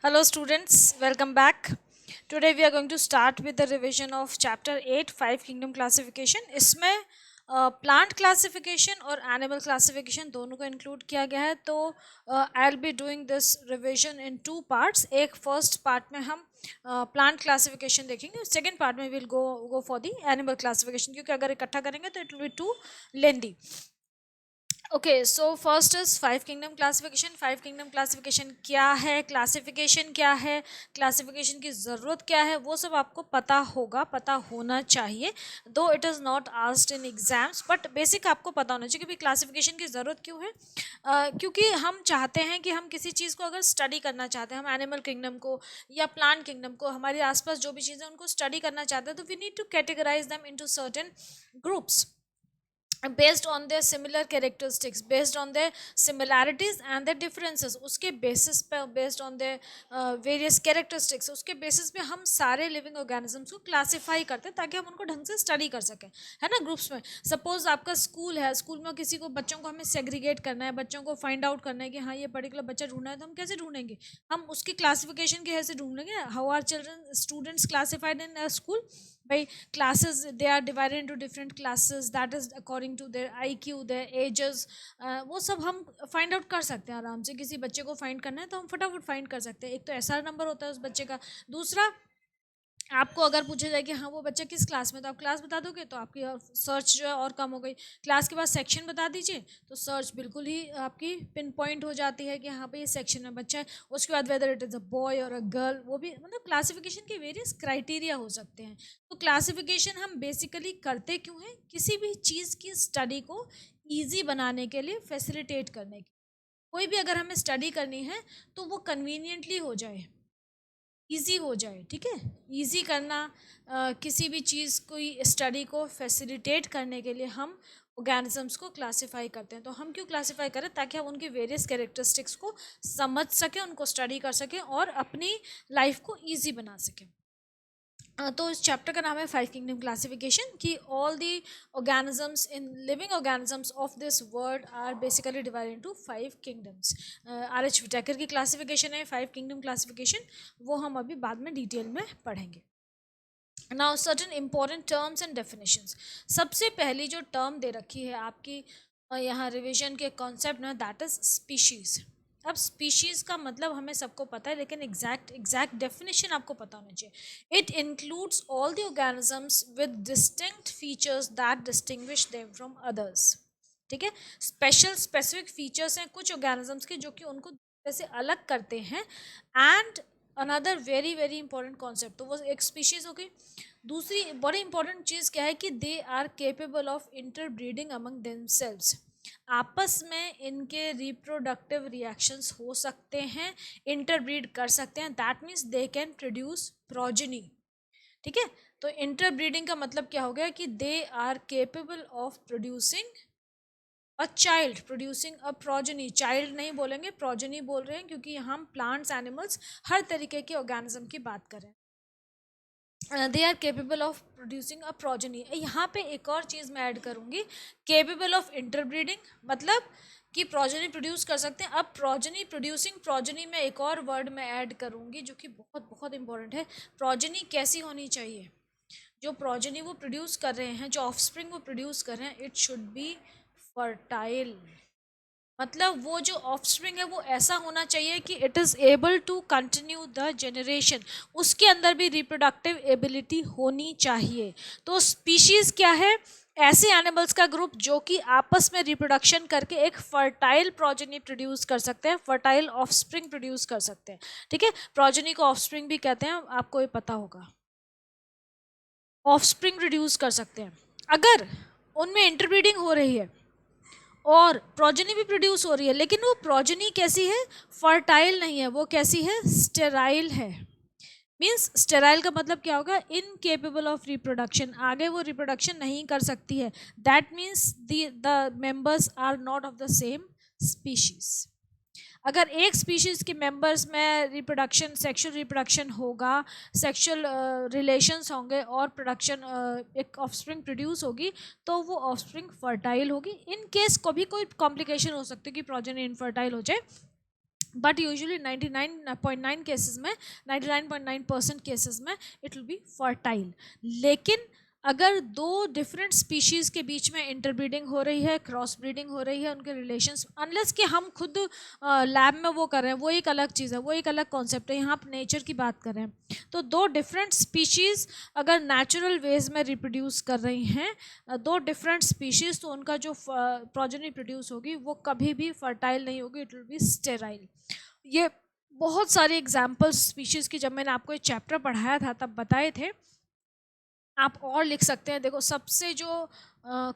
Hello students, welcome back. Today we are going to start with the revision of chapter 8 5 kingdom classification. इसमें plant classification और animal classification दोनों को include किया गया है. तो I will be doing this revision in two parts. एक first part में हम प्लांट क्लासिफिकेशन देखेंगे, सेकेंड पार्ट में will go for the animal classification, क्योंकि अगर इकट्ठा करेंगे तो it will be too lengthy. Okay, so first is five kingdom classification. Five kingdom classification क्या है, क्लासिफिकेशन क्या है, क्लासिफिकेशन की ज़रूरत क्या है, वो सब आपको पता होगा, पता होना चाहिए. दो it is not asked in exams, but basic आपको पता होना चाहिए कि क्लासिफिकेशन की ज़रूरत क्यों है. क्योंकि हम चाहते हैं कि हम किसी चीज़ को अगर स्टडी करना चाहते हैं, हम एनिमल किंगडम को या प्लांट किंगडम को, हमारे आसपास जो भी चीज़ें उनको स्टडी करना चाहते हैं, तो we need to categorise them into certain groups based on their similar characteristics, based on their similarities and their differences. उसके basis पे, based on their various characteristics, उसके basis पे हम सारे living organisms को classify करते हैं ताकि हम उनको ढंग से study कर सकें, है ना. ग्रुप्स में सपोज आपका स्कूल है, स्कूल में किसी को बच्चों को हमें सेग्रीगेट करना है, बच्चों को फाइंड आउट करना है कि हाँ ये पर्टिकुलर बच्चा ढूंढना है, तो हम कैसे ढूंढेंगे? हम उसकी क्लासिफिकेशन के कैसे ढूंढेंगे? How are children students classified in school? by classes. They are divided into different classes, that is according to their IQ, their ages. वो सब हम फाइंड आउट कर सकते हैं आराम से. किसी बच्चे को फाइंड करना है तो हम फटाफट फाइंड कर सकते हैं. एक तो एसआर नंबर होता है उस बच्चे का. दूसरा, आपको अगर पूछा जाए कि हाँ वो बच्चा किस क्लास में, तो आप क्लास बता दोगे तो आपकी सर्च जो है और कम हो गई. क्लास के बाद सेक्शन बता दीजिए तो सर्च बिल्कुल ही आपकी पिन पॉइंट हो जाती है कि हाँ भाई ये सेक्शन में बच्चा है. उसके बाद whether it is a boy और अ गर्ल, वो भी मतलब क्लासिफिकेशन के वेरियस क्राइटेरिया हो सकते हैं. तो क्लासिफिकेशन हम बेसिकली करते क्यों हैं? किसी भी चीज़ की स्टडी को ईजी बनाने के लिए, फैसिलिटेट करने के. कोई भी अगर हमें स्टडी करनी है तो वो कन्वीनियंटली हो जाए, ईजी हो जाए. ठीक है, ईजी करना किसी भी चीज़ कोई स्टडी को फैसिलिटेट करने के लिए हम ऑर्गेनिजम्स को क्लासिफाई करते हैं. तो हम क्यों क्लासिफाई करें? ताकि हम उनकी वेरियस कैरेक्टरिस्टिक्स को समझ सकें, उनको स्टडी कर सकें और अपनी लाइफ को ईजी बना सकें. तो इस चैप्टर का नाम है फाइव किंगडम क्लासिफिकेशन, कि all the organisms in living organisms of this world are basically divided into five kingdoms. R H Whittaker की क्लासिफिकेशन है फाइव किंगडम क्लासिफिकेशन, वो हम अभी बाद में डिटेल में पढ़ेंगे. Now certain important terms and definitions. सबसे पहली जो टर्म दे रखी है आपकी यहाँ रिविजन के कॉन्सेप्ट में, दैट इज स्पीशीज़. अब स्पीशीज़ का मतलब हमें सबको पता है, लेकिन एग्जैक्ट डेफिनेशन आपको पता होना चाहिए. It includes all the organisms with distinct features that distinguish them from others. ठीक है, स्पेसिफिक फीचर्स हैं कुछ ऑर्गेनिजम्स के जो कि उनको जैसे अलग करते हैं. And another very very important concept, तो वो एक स्पीशीज़ हो गई. दूसरी बड़ी इंपॉर्टेंट चीज़ क्या है कि they are capable of interbreeding among themselves. आपस में इनके रिप्रोडक्टिव रिएक्शंस हो सकते हैं, इंटरब्रीड कर सकते हैं. That means they can produce progeny. ठीक है, तो इंटरब्रीडिंग का मतलब क्या हो गया कि they are capable of producing a child, producing a progeny. Child नहीं बोलेंगे, प्रोजेनी बोल रहे हैं, क्योंकि हम प्लांट्स, एनिमल्स, हर तरीके के ऑर्गेनिज्म की बात कर रहे हैं. They are capable of producing a progeny. यहाँ पे एक और चीज़ मैं ऐड करूँगी, केपेबल ऑफ इंटरब्रीडिंग, मतलब कि प्रोजेनी प्रोड्यूस कर सकते हैं. अब प्रोजेनी, प्रोड्यूसिंग प्रोजेनी में एक और वर्ड मैं ऐड करूँगी जो कि बहुत बहुत इंपॉर्टेंट है. प्रोजेनी कैसी होनी चाहिए? जो प्रोजेनी वो प्रोड्यूस कर रहे हैं, जो ऑफस्प्रिंग वो प्रोड्यूस कर रहे हैं, इट शुड बी फर्टाइल. मतलब वो जो ऑफस्प्रिंग है वो ऐसा होना चाहिए कि it is able to continue the generation, उसके अंदर भी रिप्रोडक्टिव एबिलिटी होनी चाहिए. तो स्पीशीज़ क्या है? ऐसे एनिमल्स का ग्रुप जो कि आपस में रिप्रोडक्शन करके एक फर्टाइल प्रोजेनी प्रोड्यूस कर सकते हैं, फर्टाइल ऑफस्प्रिंग प्रोड्यूस कर सकते हैं. ठीक है, प्रोजेनी को ऑफस्प्रिंग भी कहते हैं, आपको ये पता होगा. ऑफस्प्रिंग प्रोड्यूस कर सकते हैं. अगर उनमें इंटरब्रीडिंग हो रही है और प्रोजेनी भी प्रोड्यूस हो रही है, लेकिन वो प्रोजेनी कैसी है? फर्टाइल नहीं है. वो कैसी है? स्टेराइल है. मीन्स स्टेराइल का मतलब क्या होगा? Incapable of reproduction. आगे वो रिप्रोडक्शन नहीं कर सकती है. That means the members are not of the same species. अगर एक स्पीशीज के मेंबर्स में रिप्रोडक्शन, सेक्सुअल रिप्रोडक्शन होगा, सेक्सुअल रिलेशंस होंगे और प्रोडक्शन, एक ऑफस्प्रिंग प्रोड्यूस होगी, तो वो ऑफस्प्रिंग फर्टाइल होगी. इन केस कभी कोई कॉम्प्लिकेशन हो सकती है कि प्रोजेनी इनफर्टाइल हो जाए, बट यूजुअली 99.9 केसेस में, 99.9% केसेस में इट विल बी फर्टाइल। लेकिन अगर दो डिफरेंट स्पीशीज़ के बीच में इंटरब्रीडिंग हो रही है, क्रॉस ब्रीडिंग हो रही है, उनके रिलेशंस, अनलेस कि हम खुद लैब में वो कर रहे हैं, वो एक अलग चीज़ है, वो एक अलग कॉन्सेप्ट है। यहाँ आप नेचर की बात कर रहे हैं, तो दो डिफरेंट स्पीशीज़ अगर नेचुरल वेज में रिप्रोड्यूस कर रही हैं, दो डिफरेंट स्पीशीज़, तो उनका जो प्रोजेनी प्रोड्यूस होगी वो कभी भी फर्टाइल नहीं होगी, इट विल बी स्टेराइल। ये बहुत सारे एग्जाम्पल्स स्पीशीज़ की जब मैंने आपको एक चैप्टर पढ़ाया था तब बताए थे, आप और लिख सकते हैं। देखो, सबसे जो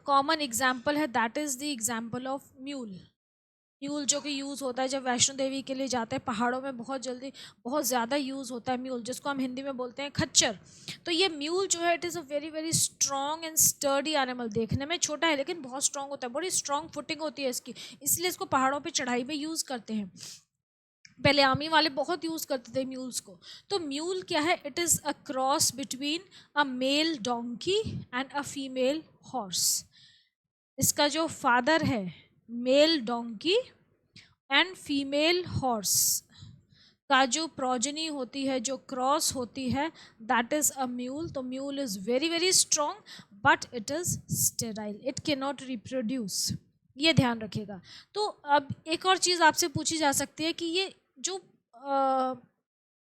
कॉमन एग्जाम्पल है that is the example of mule. Mule जो कि यूज़ होता है जब वैष्णो देवी के लिए जाते हैं, पहाड़ों में बहुत ज़्यादा यूज़ होता है म्यूल, जिसको हम हिंदी में बोलते हैं खच्चर। तो ये म्यूल जो है, it is a very very strong and sturdy animal. देखने में छोटा है लेकिन बहुत स्ट्रॉन्ग होता है, बड़ी स्ट्रॉन्ग फुटिंग होती है इसकी, इसलिए इसको पहाड़ों पर चढ़ाई में यूज़ करते हैं। पहले आर्मी वाले बहुत यूज़ करते थे म्यूल्स को। तो म्यूल क्या है? It is a cross between a mail donkey and a female horse. इसका जो फादर है, mail donkey and female horse का जो प्रोजेनी होती है, जो क्रॉस होती है, दैट इज़ अ म्यूल। तो mule is very very strong but it is sterile, it can not reproduce, ये ध्यान रखिएगा। तो अब एक और चीज़ आपसे पूछी जा सकती है कि ये जो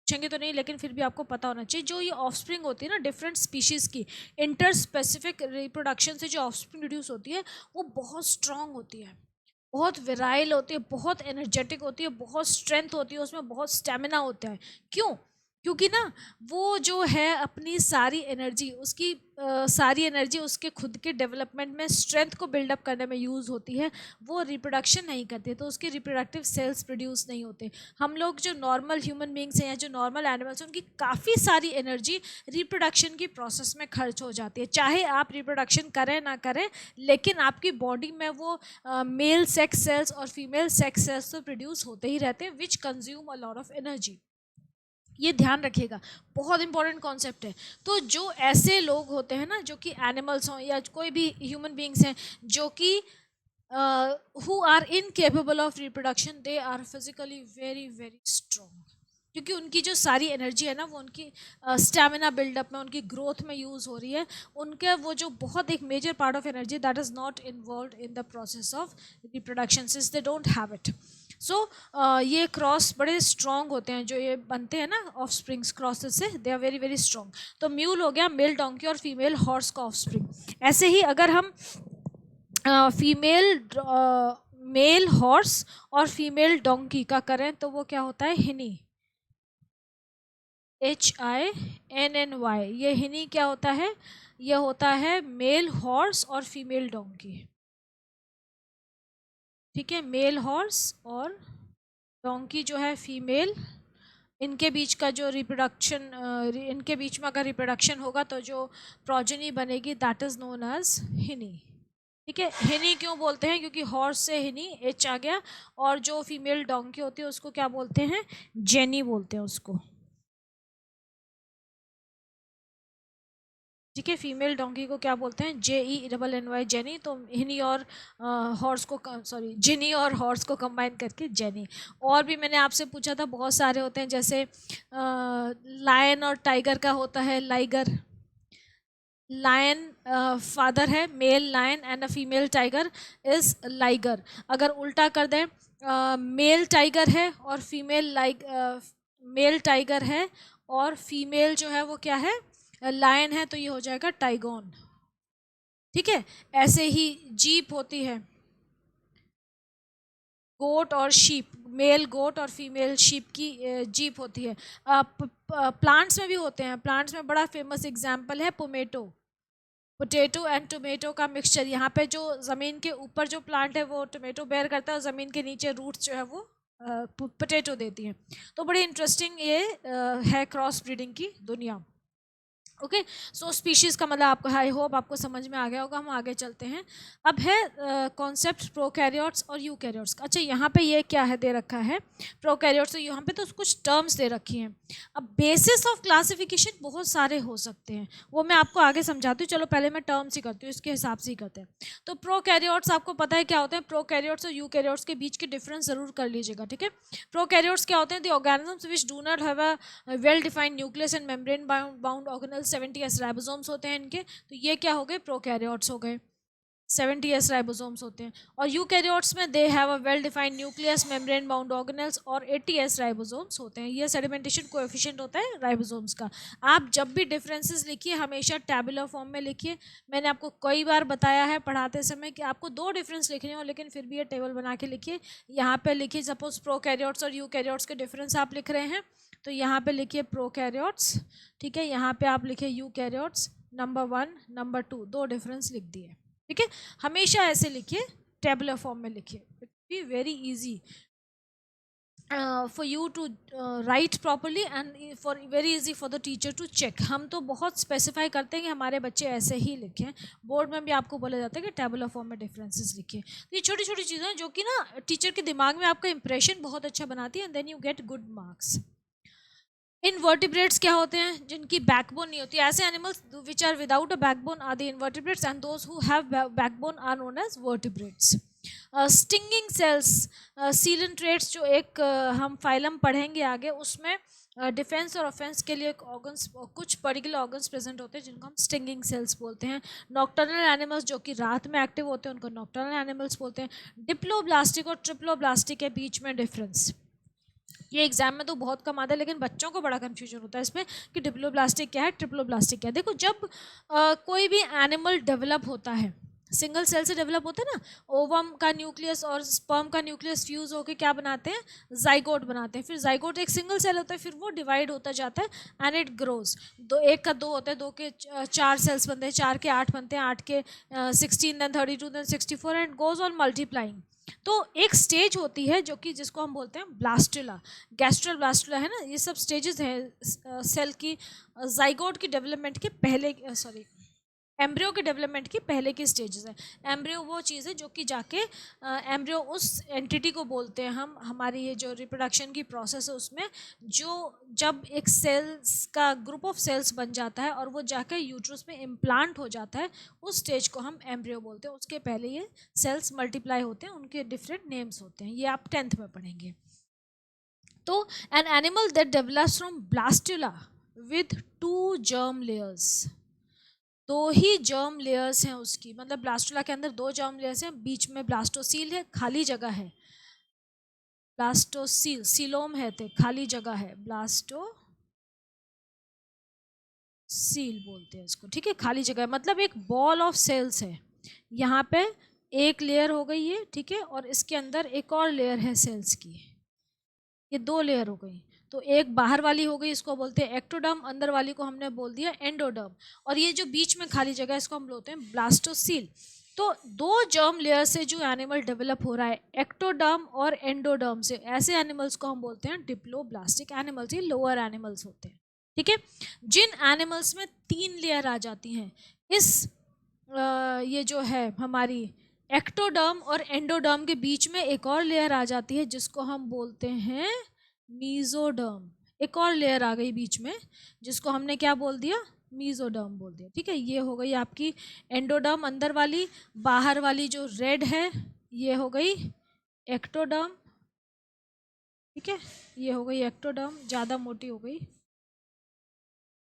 पूछेंगे तो नहीं लेकिन फिर भी आपको पता होना चाहिए, जो ये ऑफस्प्रिंग होती है ना डिफरेंट स्पीशीज़ की, इंटर स्पेसिफिक रिप्रोडक्शन से जो ऑफस्प्रिंग प्रोड्यूस होती है, वो बहुत स्ट्रांग होती है, बहुत विराइल होती है, बहुत एनर्जेटिक होती है, बहुत स्ट्रेंथ होती है, उसमें बहुत स्टेमिना होता है। क्यों? क्योंकि ना वो जो है अपनी सारी एनर्जी, उसकी सारी एनर्जी उसके खुद के डेवलपमेंट में, स्ट्रेंथ को बिल्डअप करने में यूज़ होती है। वो रिप्रोडक्शन नहीं करते, तो उसके रिप्रोडक्टिव सेल्स प्रोड्यूस नहीं होते। हम लोग जो नॉर्मल ह्यूमन बींग्स हैं या जो नॉर्मल एनिमल्स हैं, उनकी काफ़ी सारी एनर्जी रिप्रोडक्शन की प्रोसेस में खर्च हो जाती है। चाहे आप रिप्रोडक्शन करें ना करें, लेकिन आपकी बॉडी में वो मेल सेक्स सेल्स और फीमेल सेक्स सेल्स तो प्रोड्यूस होते ही रहते हैं, विच consume a lot of energy. ये ध्यान रखिएगा, बहुत इंपॉर्टेंट कॉन्सेप्ट है। तो जो ऐसे लोग होते हैं ना, जो कि एनिमल्स हों या कोई भी ह्यूमन बींग्स हैं जो कि who are incapable of reproduction, they are physically very very strong, क्योंकि उनकी जो सारी एनर्जी है ना, वो उनकी स्टेमिना बिल्डअप में, उनकी ग्रोथ में यूज़ हो रही है। उनके वो जो बहुत एक major part of energy that is not involve in the process of reproduction, since they don't have it. So ये क्रॉस बड़े स्ट्रॉन्ग होते हैं, जो ये बनते हैं ना ऑफ स्प्रिंग्स क्रॉसेस से, they are very very strong. तो म्यूल हो गया मेल डोंकी और फीमेल हॉर्स का ऑफ स्प्रिंग। ऐसे ही अगर हम फीमेल मेल हॉर्स और फीमेल डोंकी का करें तो वो क्या होता है? हिनी, HINNY। ये हिनी क्या होता है? ये होता है मेल हॉर्स और फीमेल डोंकी। ठीक है, मेल हॉर्स और डोंकी जो है फीमेल, इनके बीच का जो रिप्रोडक्शन, इनके बीच में अगर रिप्रोडक्शन होगा तो जो प्रोजेनी बनेगी दैट इज़ नोन एज हिनी। ठीक है, हिनी क्यों बोलते हैं? क्योंकि हॉर्स से हिनी H आ गया, और जो फीमेल डोंकी होती है उसको क्या बोलते हैं? जेनी बोलते हैं उसको। ठीक है, फीमेल डोंकी को क्या बोलते हैं? JENNY, jenny. तो हिनी और हॉर्स को, सॉरी, जिनी और हॉर्स को कंबाइन करके जेनी। और भी मैंने आपसे पूछा था, बहुत सारे होते हैं, जैसे लायन और टाइगर का होता है लाइगर। लायन फादर है, male lion, and a female tiger is liger. अगर उल्टा कर दें, मेल टाइगर है और फीमेल मेल टाइगर है और फीमेल जो है वो क्या है? लायन है, तो ये हो जाएगा टाइगोन। ठीक है, ऐसे ही जीप होती है, गोट और शीप, मेल गोट और फीमेल शीप की जीप होती है। प्लांट्स में भी होते हैं, प्लांट्स में बड़ा फेमस एग्जाम्पल है पोमेटो, पोटैटो एंड टोमेटो का मिक्सचर। यहाँ पे जो ज़मीन के ऊपर जो प्लांट है वो टोमेटो बेयर करता है, और ज़मीन के नीचे रूट्स जो है वो पोटैटो देती हैं। तो बड़ी इंटरेस्टिंग ये है क्रॉस ब्रीडिंग की दुनिया। ओके, सो स्पीशीज़ का मतलब आपको, आई होप आपको समझ में आ गया होगा। हम आगे चलते हैं। अब है कॉन्सेप्ट प्रोकैरियोट्स और यूकैरियोट्स का। अच्छा, यहाँ पे ये क्या है दे रखा है प्रोकैरियोट्स, तो यहाँ पे तो कुछ टर्म्स दे रखी हैं। अब बेसिस ऑफ क्लासिफिकेशन बहुत सारे हो सकते हैं, वो मैं आपको आगे समझाती हूँ। चलो पहले मैं टर्म्स ही करती हूँ, इसके हिसाब से ही करते हैं। तो प्रोकैरियोट्स आपको पता है क्या होते हैं, प्रोकैरियोट्स और यूकैरियोट्स के बीच के डिफरेंस ज़रूर कर लीजिएगा, ठीक है। प्रोकैरियोट्स क्या होते हैं, the organisms which do not have a well defined nucleus and membrane bound organelles, 70s ribosomes होते हैं इनके। तो ये क्या हो गए, प्रोकैरियोट्स हो गए, 70s राइबोसोम्स होते हैं। और यूकैरियोट्स में दे have a well defined nucleus, membrane bound organelles और 80s राइबोसोम्स होते हैं। ये सेडिमेंटेशन कोएफिशिएंट होता है राइबोसोम्स का। आप जब भी डिफरेंसेस लिखिए हमेशा टैबुलर फॉर्म में लिखिए। मैंने आपको कई बार बताया है पढ़ाते समय कि आपको 2 डिफरेंस लिखने हो, लेकिन फिर भी ये टेबल बना के लिखिए। यहाँ पे लिखिए, सपोज प्रोकैरियोट्स और यूकैरियोट्स के डिफरेंस आप लिख रहे हैं, तो यहाँ पे लिखिए प्रोकैरियोट्स, ठीक है। यहाँ पे आप लिखिए यूकैरियोट्स, नंबर 1 नंबर 2, 2 डिफरेंस लिख दिए, ठीक है। हमेशा ऐसे लिखिए, टेबुलर फॉर्म में लिखिए, it be very easy for you to write properly and for very easy for the teacher to check. हम तो बहुत स्पेसिफाई करते हैं कि हमारे बच्चे ऐसे ही लिखें। बोर्ड में भी आपको बोला जाता है कि टेबुलर फॉर्म में डिफरेंसेस लिखिए। तो ये छोटी छोटी चीज़ें हैं जो कि ना टीचर के दिमाग में आपका इंप्रेशन बहुत अच्छा बनाती है, and then you get good marks. Invertebrates क्या होते हैं, जिनकी बैकबोन नहीं होती। ऐसे animals which are without a backbone are the invertebrates, and those who have backbone are known as vertebrates. Stinging cells, coelenterates, जो एक हम फाइलम पढ़ेंगे आगे, उसमें डिफेंस और ऑफेंस के लिए ऑर्गन्स, कुछ पर्टिकुलर ऑर्गन्स प्रेजेंट होते हैं जिनको हम स्टिंगिंग सेल्स बोलते हैं। नॉक्टर्नल एनिमल्स जो कि रात में एक्टिव होते हैं उनको नॉक्टर्नल एनिमल्स बोलते हैं। डिप्लोब्लास्टिक और ट्रिप्लोब्लास्टिक के बीच में डिफरेंस, ये एग्जाम में तो बहुत कम आता है, लेकिन बच्चों को बड़ा कन्फ्यूजन होता है इसमें कि डिप्लोब्लास्टिक क्या है, ट्रिप्लोब्लास्टिक क्या है। देखो, जब कोई भी एनिमल डेवलप होता है, सिंगल सेल से डेवलप होता है ना, ओवम का न्यूक्लियस और स्पर्म का न्यूक्लियस फ्यूज होकर क्या बनाते हैं, जाइगोट बनाते हैं। फिर जाइगोट एक सिंगल सेल होता है, फिर वो डिवाइड होता जाता है एंड इट ग्रोज। दो, एक का 2 होता है, 2 के 4 सेल्स बनते हैं, 4 के 8 बनते हैं, 8 के 16, then 32, then 64 and goes on multiplying. तो एक स्टेज होती है जो कि जिसको हम बोलते हैं ब्लास्टुला, गैस्ट्रल ब्लास्टुला है ना, ये सब स्टेजेस हैं सेल की जाइगोट की डेवलपमेंट के पहले, सॉरी एम्ब्रियो के डेवलपमेंट की पहले की स्टेजेस है। एम्ब्रियो वो चीज़ है जो कि जाके एम्ब्रियो उस एंटिटी को बोलते हैं हम, हमारी ये जो रिप्रोडक्शन की प्रोसेस है उसमें, जो जब एक सेल्स का ग्रुप ऑफ सेल्स बन जाता है और वो जाकर यूट्रस में इम्प्लांट हो जाता है, उस स्टेज को हम एम्ब्रियो बोलते हैं। उसके पहले ये सेल्स मल्टीप्लाई होते हैं, उनके डिफरेंट नेम्स होते हैं, ये आप 10th में पढ़ेंगे। तो an animal that develops from blastula with 2 germ layers, 2 he germ layers हैं उसकी, मतलब ब्लास्टुला के अंदर 2 जर्म लेयर्स हैं, बीच में ब्लास्टोसील है, खाली जगह है, ब्लास्टोसील, सीलोम है तो खाली जगह है, ब्लास्टोसील बोलते हैं इसको, ठीक है। खाली जगह मतलब एक बॉल ऑफ सेल्स है, यहाँ पे एक लेयर हो गई है, ठीक है, और इसके अंदर एक और लेयर है सेल्स की, ये 2 लेयर हो गई। तो एक बाहर वाली हो गई, इसको बोलते हैं एक्टोडर्म, अंदर वाली को हमने बोल दिया एंडोडर्म, और ये जो बीच में खाली जगह है इसको हम बोलते हैं ब्लास्टोसील। तो 2 जर्म लेयर से जो एनिमल डेवलप हो रहा है एक्टोडर्म और एंडोडर्म से, ऐसे एनिमल्स को हम बोलते हैं डिप्लोब्लास्टिक एनिमल्स, ये लोअर एनिमल्स होते हैं, ठीक है। जिन एनिमल्स में 3 लेयर आ जाती हैं, इस ये जो है हमारी एक्टोडर्म और एंडोडर्म के बीच में एक और लेयर आ जाती है जिसको हम बोलते हैं मीजोडर्म। एक और लेयर आ गई बीच में जिसको हमने क्या बोल दिया, मीजोडर्म बोल दिया, ठीक है। ये हो गई आपकी एंडोडर्म अंदर वाली, बाहर वाली जो रेड है ये हो गई एक्टोडर्म, ठीक है। ये हो गई एक्टोडर्म, ज़्यादा मोटी हो गई,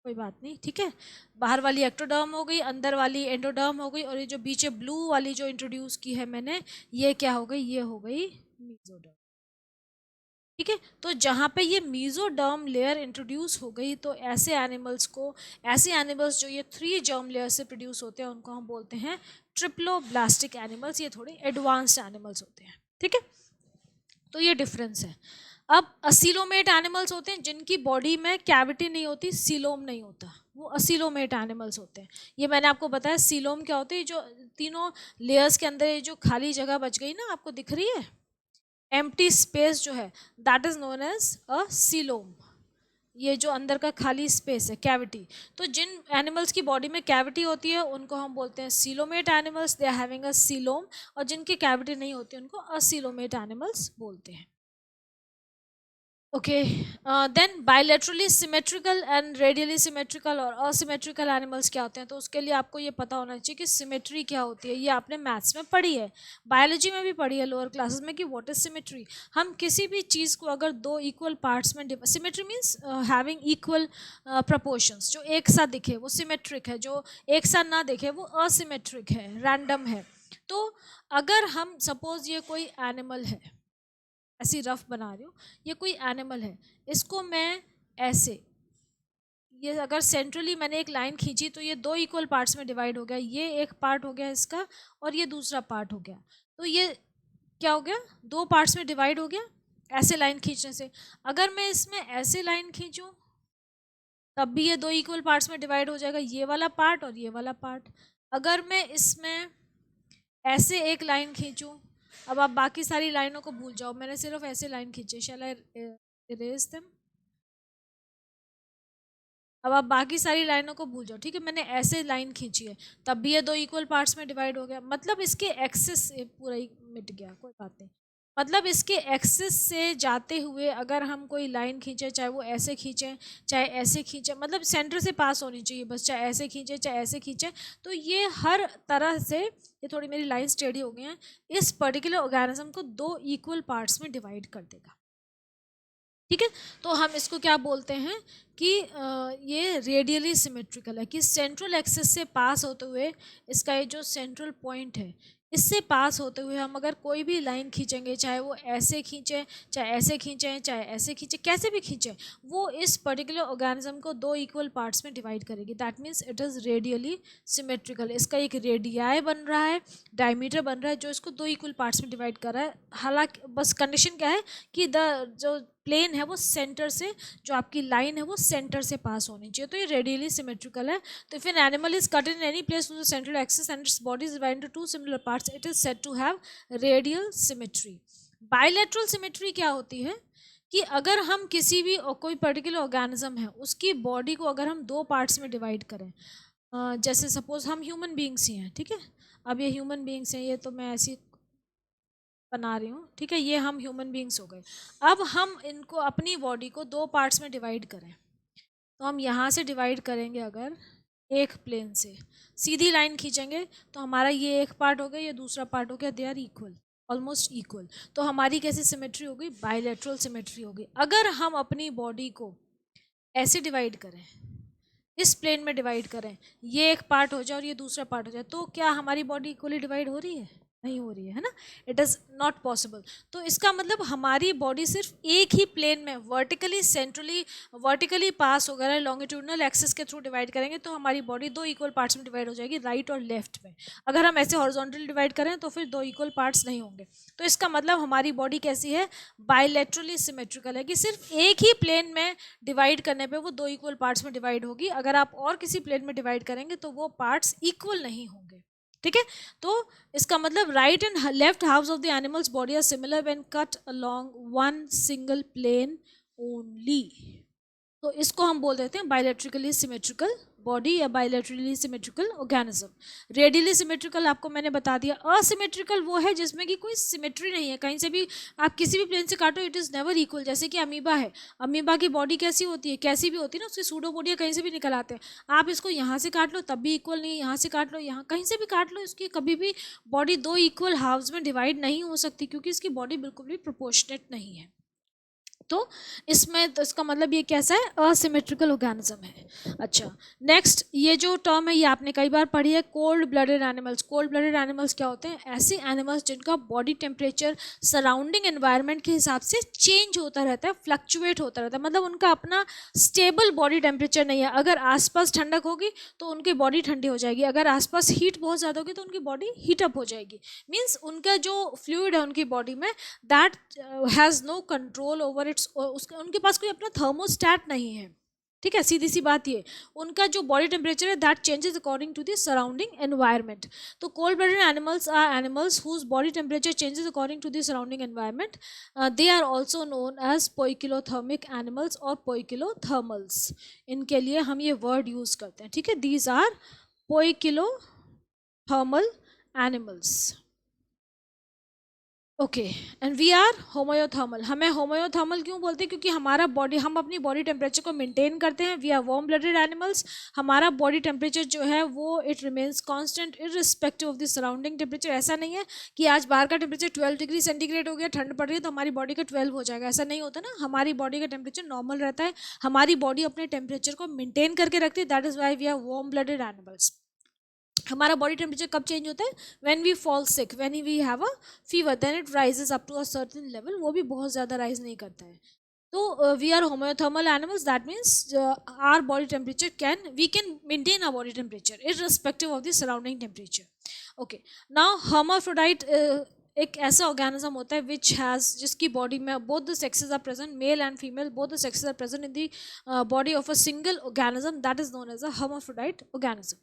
कोई बात नहीं, ठीक है। बाहर वाली एक्टोडर्म हो गई, अंदर वाली एंडोडर्म हो गई, और ये जो बीच ब्लू वाली जो इंट्रोड्यूस की है मैंने, ये क्या हो गई, ये हो गई मीजोडर्म, ठीक है। तो जहाँ पे ये मीजोडर्म लेयर इंट्रोड्यूस हो गई, तो ऐसे एनिमल्स को, ऐसे एनिमल्स जो ये 3 जर्म लेयर से प्रोड्यूस होते हैं उनको हम बोलते हैं ट्रिप्लोब्लास्टिक एनिमल्स, ये थोड़े एडवांस्ड एनिमल्स होते हैं, ठीक है। तो ये डिफरेंस है। अब असीलोमेट एनिमल्स होते हैं जिनकी बॉडी में कैविटी नहीं होती, सीलोम नहीं होता, वो असीलोमेट एनिमल्स होते हैं। ये मैंने आपको बताया सीलोम क्या होते हैं, जो तीनों लेयर्स के अंदर ये जो खाली जगह बच गई ना, आपको दिख रही है एम्प्टी स्पेस जो है, that is known as a coelom. ये जो अंदर का खाली स्पेस है, कैविटी। तो जिन एनिमल्स की बॉडी में कैविटी होती है उनको हम बोलते हैं coelomate animals, they are having a coelom. और जिनकी कैविटी नहीं होती उनको असीलोमेट एनिमल्स बोलते हैं। Okay, then bilaterally symmetrical and radially symmetrical और asymmetrical animals क्या होते हैं? तो उसके लिए आपको ये पता होना चाहिए कि सिमेट्री क्या होती है। ये आपने मैथ्स में पढ़ी है, बायोलॉजी में भी पढ़ी है लोअर क्लासेस में कि व्हाट इज सिमेट्री। हम किसी भी चीज़ को अगर दो इक्वल पार्ट्स में symmetry means having equal proportions, जो एक साथ दिखे वो सिमेट्रिक है, जो एक साथ ना दिखे वो असिमेट्रिक है, रैंडम है। तो अगर हम सपोज ये कोई एनिमल है, ऐसी रफ बना रही हूँ, ये कोई एनिमल है, इसको मैं ऐसे, ये अगर सेंट्रली मैंने एक लाइन खींची तो ये दो इक्वल पार्ट्स में डिवाइड हो गया, ये एक पार्ट हो गया इसका और ये दूसरा पार्ट हो गया। तो ये क्या हो गया, दो पार्ट्स में डिवाइड हो गया ऐसे लाइन खींचने से। अगर मैं इसमें ऐसे लाइन खींचूं तब भी ये दो इक्वल पार्ट्स में डिवाइड हो जाएगा, ये वाला पार्ट और ये वाला पार्ट। अगर मैं इसमें ऐसे एक लाइन खींचूं, अब आप बाकी सारी लाइनों को भूल जाओ, मैंने सिर्फ ऐसे लाइन खींचे, शैल आई इरेज देम। अब आप बाकी सारी लाइनों को भूल जाओ, ठीक है, मैंने ऐसे लाइन खींची है तब भी ये दो इक्वल पार्ट्स में डिवाइड हो गया, मतलब इसके एक्सिस पूरा ही मिट गया, कोई बात नहीं। मतलब इसके एक्सिस से जाते हुए अगर हम कोई लाइन खींचे, चाहे वो ऐसे खींचें चाहे ऐसे खींचें, मतलब सेंटर से पास होनी चाहिए बस, चाहे ऐसे खींचे चाहे ऐसे खींचे, तो ये हर तरह से, ये थोड़ी मेरी लाइन स्टेडी हो गई हैं, इस पर्टिकुलर ऑर्गेनिज्म को दो इक्वल पार्ट्स में डिवाइड कर देगा। ठीक है, तो हम इसको क्या बोलते हैं कि ये रेडियली सिमेट्रिकल है, कि सेंट्रल एक्सिस से पास होते हुए इसका ये जो सेंट्रल पॉइंट है, इससे पास होते हुए हम अगर कोई भी लाइन खींचेंगे, चाहे वो ऐसे खींचें चाहे ऐसे खींचें चाहे ऐसे खींचें, कैसे भी खींचें, वो इस पर्टिकुलर ऑर्गेनिज्म को दो इक्वल पार्ट्स में डिवाइड करेगी। That means it is radially symmetrical. इसका एक रेडियाई बन रहा है, डायमीटर बन रहा है, जो इसको दो इक्वल पार्ट्स में डिवाइड कर रहा है। हालांकि बस कंडीशन क्या है कि जो प्लेन है वो सेंटर से, जो आपकी लाइन है वो सेंटर से पास होनी चाहिए, तो ये रेडियली सिमेट्रिकल है। तो if an animal is cut in any place to the central axis and its body is divided into two similar parts, it is said to have radial symmetry. Bilateral symmetry क्या होती है कि अगर हम किसी भी कोई पर्टिकुलर ऑर्गेनिज्म है उसकी बॉडी को अगर हम दो पार्ट्स में डिवाइड करें, जैसे सपोज हम ह्यूमन बींग्स ही हैं, ठीक है, अब ये ह्यूमन बींग्स हैं, ये तो मैं ऐसी बना रही हूँ, ठीक है, ये हम ह्यूमन बींग्स हो गए। अब हम इनको, अपनी बॉडी को दो पार्ट्स में डिवाइड करें, तो हम यहाँ से डिवाइड करेंगे, अगर एक प्लेन से सीधी लाइन खींचेंगे तो हमारा ये एक पार्ट हो गया, ये दूसरा पार्ट हो गया, they are equal, almost equal. तो हमारी कैसी सिमेट्री हो गई, बायलैटरल सिमेट्री हो गई। अगर हम अपनी बॉडी को ऐसे डिवाइड करें, इस प्लेन में डिवाइड करें, ये एक पार्ट हो जाए और ये दूसरा पार्ट हो जाए, तो क्या हमारी बॉडी इक्वली डिवाइड हो रही है, नहीं हो रही है ना, इट इज़ नॉट पॉसिबल। तो इसका मतलब हमारी बॉडी सिर्फ एक ही प्लेन में वर्टिकली, सेंट्रली, वर्टिकली पास वगैरह लॉन्गिट्यूडनल एक्सिस के थ्रू डिवाइड करेंगे तो हमारी बॉडी दो इक्वल पार्ट्स में डिवाइड हो जाएगी, राइट और लेफ्ट में। अगर हम ऐसे हॉरिजॉन्टली डिवाइड करें तो फिर दो इक्वल पार्ट्स नहीं होंगे। तो इसका मतलब हमारी बॉडी कैसी है, बायलैटरली सिमेट्रिकल है, कि सिर्फ एक ही प्लेन में डिवाइड करने पे वो दो इक्वल पार्ट्स में डिवाइड होगी, अगर आप और किसी प्लेन में डिवाइड करेंगे तो वो पार्ट्स इक्वल नहीं होंगे। ठीक है, तो इसका मतलब right and left halves of the animal's body are similar when cut along one single plane only. तो इसको हम बोल देते हैं बायलैटरली सिमेट्रिकल बॉडी या bilaterally symmetrical organism. Radially symmetrical आपको मैंने बता दिया। असिमेट्रिकल वो है जिसमें कि कोई सिमेट्री नहीं है, कहीं से भी आप किसी भी प्लेन से काटो इट इज़ नेवर इक्वल। जैसे कि अमीबा है, अमीबा की बॉडी कैसी होती है, कैसी भी होती है ना, उसकी सूडोपोडिया कहीं से भी निकल आते हैं। आप इसको यहाँ से काट लो तब भी इक्वल नहीं, यहाँ से काट लो, यहाँ कहीं से भी काट लो, इसकी कभी भी बॉडी दो इक्वल हाफ्स में डिवाइड नहीं हो सकती, क्योंकि इसकी बॉडी बिल्कुल भी प्रोपोर्शनेट नहीं है। तो इसमें, तो इसका मतलब ये कैसा है, असिमेट्रिकल ऑर्गेनिज्म है। अच्छा, नेक्स्ट ये जो टर्म है ये आपने कई बार पढ़ी है, cold blooded animals. Cold blooded animals क्या होते हैं, ऐसे एनिमल्स जिनका बॉडी टेम्परेचर सराउंडिंग एनवायरनमेंट के हिसाब से चेंज होता रहता है, फ्लक्चुएट होता रहता है, मतलब उनका अपना स्टेबल बॉडी टेम्परेचर नहीं है। अगर आसपास ठंडक होगी तो उनकी बॉडी ठंडी हो जाएगी, अगर आसपास हीट बहुत ज़्यादा होगी तो उनकी बॉडी हीटअप हो जाएगी। मीन्स उनका जो फ्लूइड है उनकी बॉडी में, that has no control over its, उनके पास कोई अपना थर्मोस्टैट नहीं है। ठीक है, सीधी सी बात ये, उनका जो बॉडी टेम्परेचर है that changes according to the surrounding environment. तो cold blooded animals are animals whose body temperature changes according to the surrounding environment. They are also known as poikilothermic animals और पोइकिलोथर्मल्स. इनके लिए हम ये word use करते हैं. ठीक है, these are poikilothermal animals. Okay, and we are homeothermal. हमें होम्योथर्मल क्यों बोलते हैं? क्योंकि हमारा बॉडी, हम अपनी बॉडी टेम्परेचर को मेंटेन करते हैं. We are warm blooded animals. हमारा बॉडी टेम्परेचर जो है वो it remains constant irrespective of the surrounding temperature. ऐसा नहीं है कि आज बाहर का टेम्परेचर 12 डिग्री सेंटीग्रेड हो गया, ठंड पड़ रही है तो हमारी बॉडी का 12 हो जाएगा. ऐसा नहीं होता ना, हमारी बॉडी का टेम्परेचर नॉर्मल रहता है. हमारी बॉडी अपने टेम्परेचर को मेंटेन करके रखती है. That is why we are warm blooded animals. हमारा बॉडी टेम्परेचर कब चेंज होता है? When we fall sick, when we have a fever, then it rises up to a certain level. वो भी बहुत ज़्यादा राइज नहीं करता है. तो we are homeothermal animals. That means our body temperature we can maintain our body temperature irrespective of the surrounding temperature. Okay, now hermaphrodite एक ऐसा ऑर्गेनिज्म होता है विच हैज़, जिसकी बॉडी में both the sexes are present, male and female both the sexes are present in the body of a single organism. That is known as a hermaphrodite organism.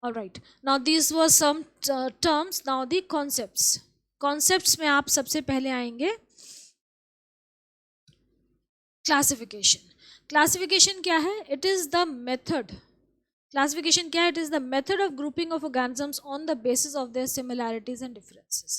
All right. Now these were some terms. Now the concepts. Concepts में आप सबसे पहले आएंगे classification. Classification क्या है? It is the method. Classification क्या है? It is the method of grouping of organisms on the basis of their similarities and differences.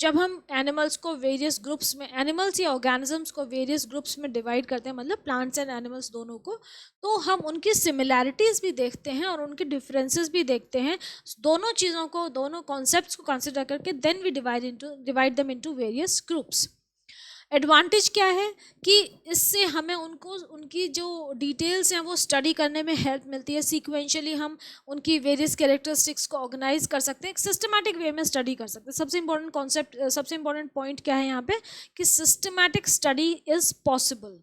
जब हम animals को various groups में, animals या organisms को various groups में divide करते हैं, मतलब plants and animals दोनों को, तो हम उनकी similarities भी देखते हैं और उनके differences भी देखते हैं. दोनों चीज़ों को, दोनों concepts को consider करके then we divide them into various groups. Advantage क्या है कि इससे हमें उनको, उनकी जो डिटेल्स हैं वो स्टडी करने में हेल्प मिलती है. सीक्वेंशियली हम उनकी वेरियस कैरेक्टरिस्टिक्स को ऑर्गेनाइज कर सकते हैं, एक सिस्टमैटिक वे में स्टडी कर सकते हैं. सबसे इंपॉर्टेंट कॉन्सेप्ट, सबसे इंपॉर्टेंट पॉइंट क्या है यहाँ पे, कि सिस्टमैटिक स्टडी इज़ पॉसिबल.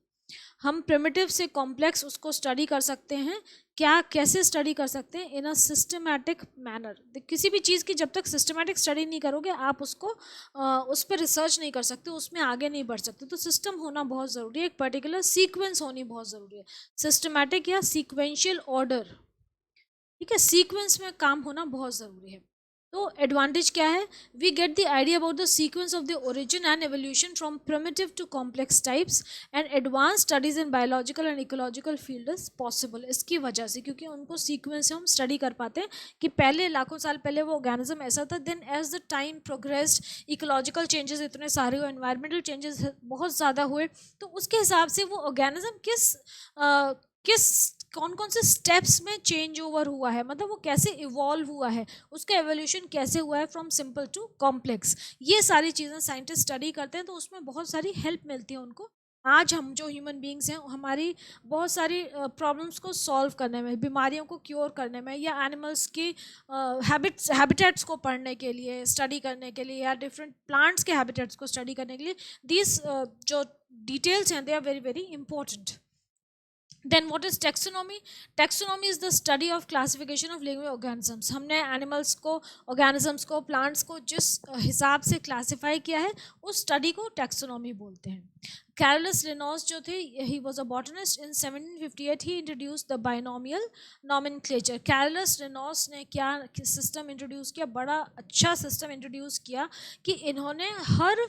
हम प्रिमिटिव से कॉम्प्लेक्स उसको स्टडी कर सकते हैं. क्या, कैसे स्टडी कर सकते हैं? इन अ सिस्टमैटिक मैनर. किसी भी चीज़ की जब तक सिस्टमैटिक स्टडी नहीं करोगे आप उसको उस पर रिसर्च नहीं कर सकते, उसमें आगे नहीं बढ़ सकते. तो सिस्टम होना बहुत ज़रूरी है, एक पर्टिकुलर सीक्वेंस होनी बहुत ज़रूरी है. सिस्टमैटिक या सीक्वेंशियल ऑर्डर, ठीक है, सीक्वेंस में काम होना बहुत ज़रूरी है. तो एडवांटेज क्या है? We get the idea about the sequence of the origin and evolution from primitive to complex types, and advance studies in biological and ecological field is possible. इसकी वजह से, क्योंकि उनको सीक्वेंस से हम स्टडी कर पाते हैं कि पहले लाखों साल पहले वो ऑर्गेनिज्म ऐसा था, then as the time progressed ecological changes इतने सारे हुए, एनवायरमेंटल चेंजेस बहुत ज़्यादा हुए, तो उसके हिसाब से वो ऑर्गेनिज्म किस कौन कौन से स्टेप्स में चेंज ओवर हुआ है, मतलब वो कैसे इवॉल्व हुआ है, उसका एवोल्यूशन कैसे हुआ है फ्रॉम सिंपल टू कॉम्प्लेक्स. ये सारी चीज़ें साइंटिस्ट स्टडी करते हैं, तो उसमें बहुत सारी हेल्प मिलती है उनको. आज हम जो ह्यूमन बींग्स हैं, हमारी बहुत सारी प्रॉब्लम्स को सॉल्व करने में, बीमारियों को क्योर करने में, या एनिमल्स की हैबिटेट्स को पढ़ने के लिए, स्टडी करने के लिए, या डिफरेंट प्लांट्स के हैबिटेट्स को स्टडी करने के लिए, दीज जो डिटेल्स हैं they are very very important. Then what is taxonomy? Taxonomy is the study of classification of living organisms. हमने एनिमल्स को, ऑर्गेनिजम्स को, प्लांट्स को जिस हिसाब से क्लासीफाई किया है, उस स्टडी को टैक्सोनॉमी बोलते हैं. कैरोलस लिनॉस जो थे, he was a botanist. In 1758 he introduce the binomial nomenclature. Carolus Linnaeus ने क्या सिस्टम इंट्रोड्यूस किया? बड़ा अच्छा सिस्टम इंट्रोड्यूस किया कि इन्होंने हर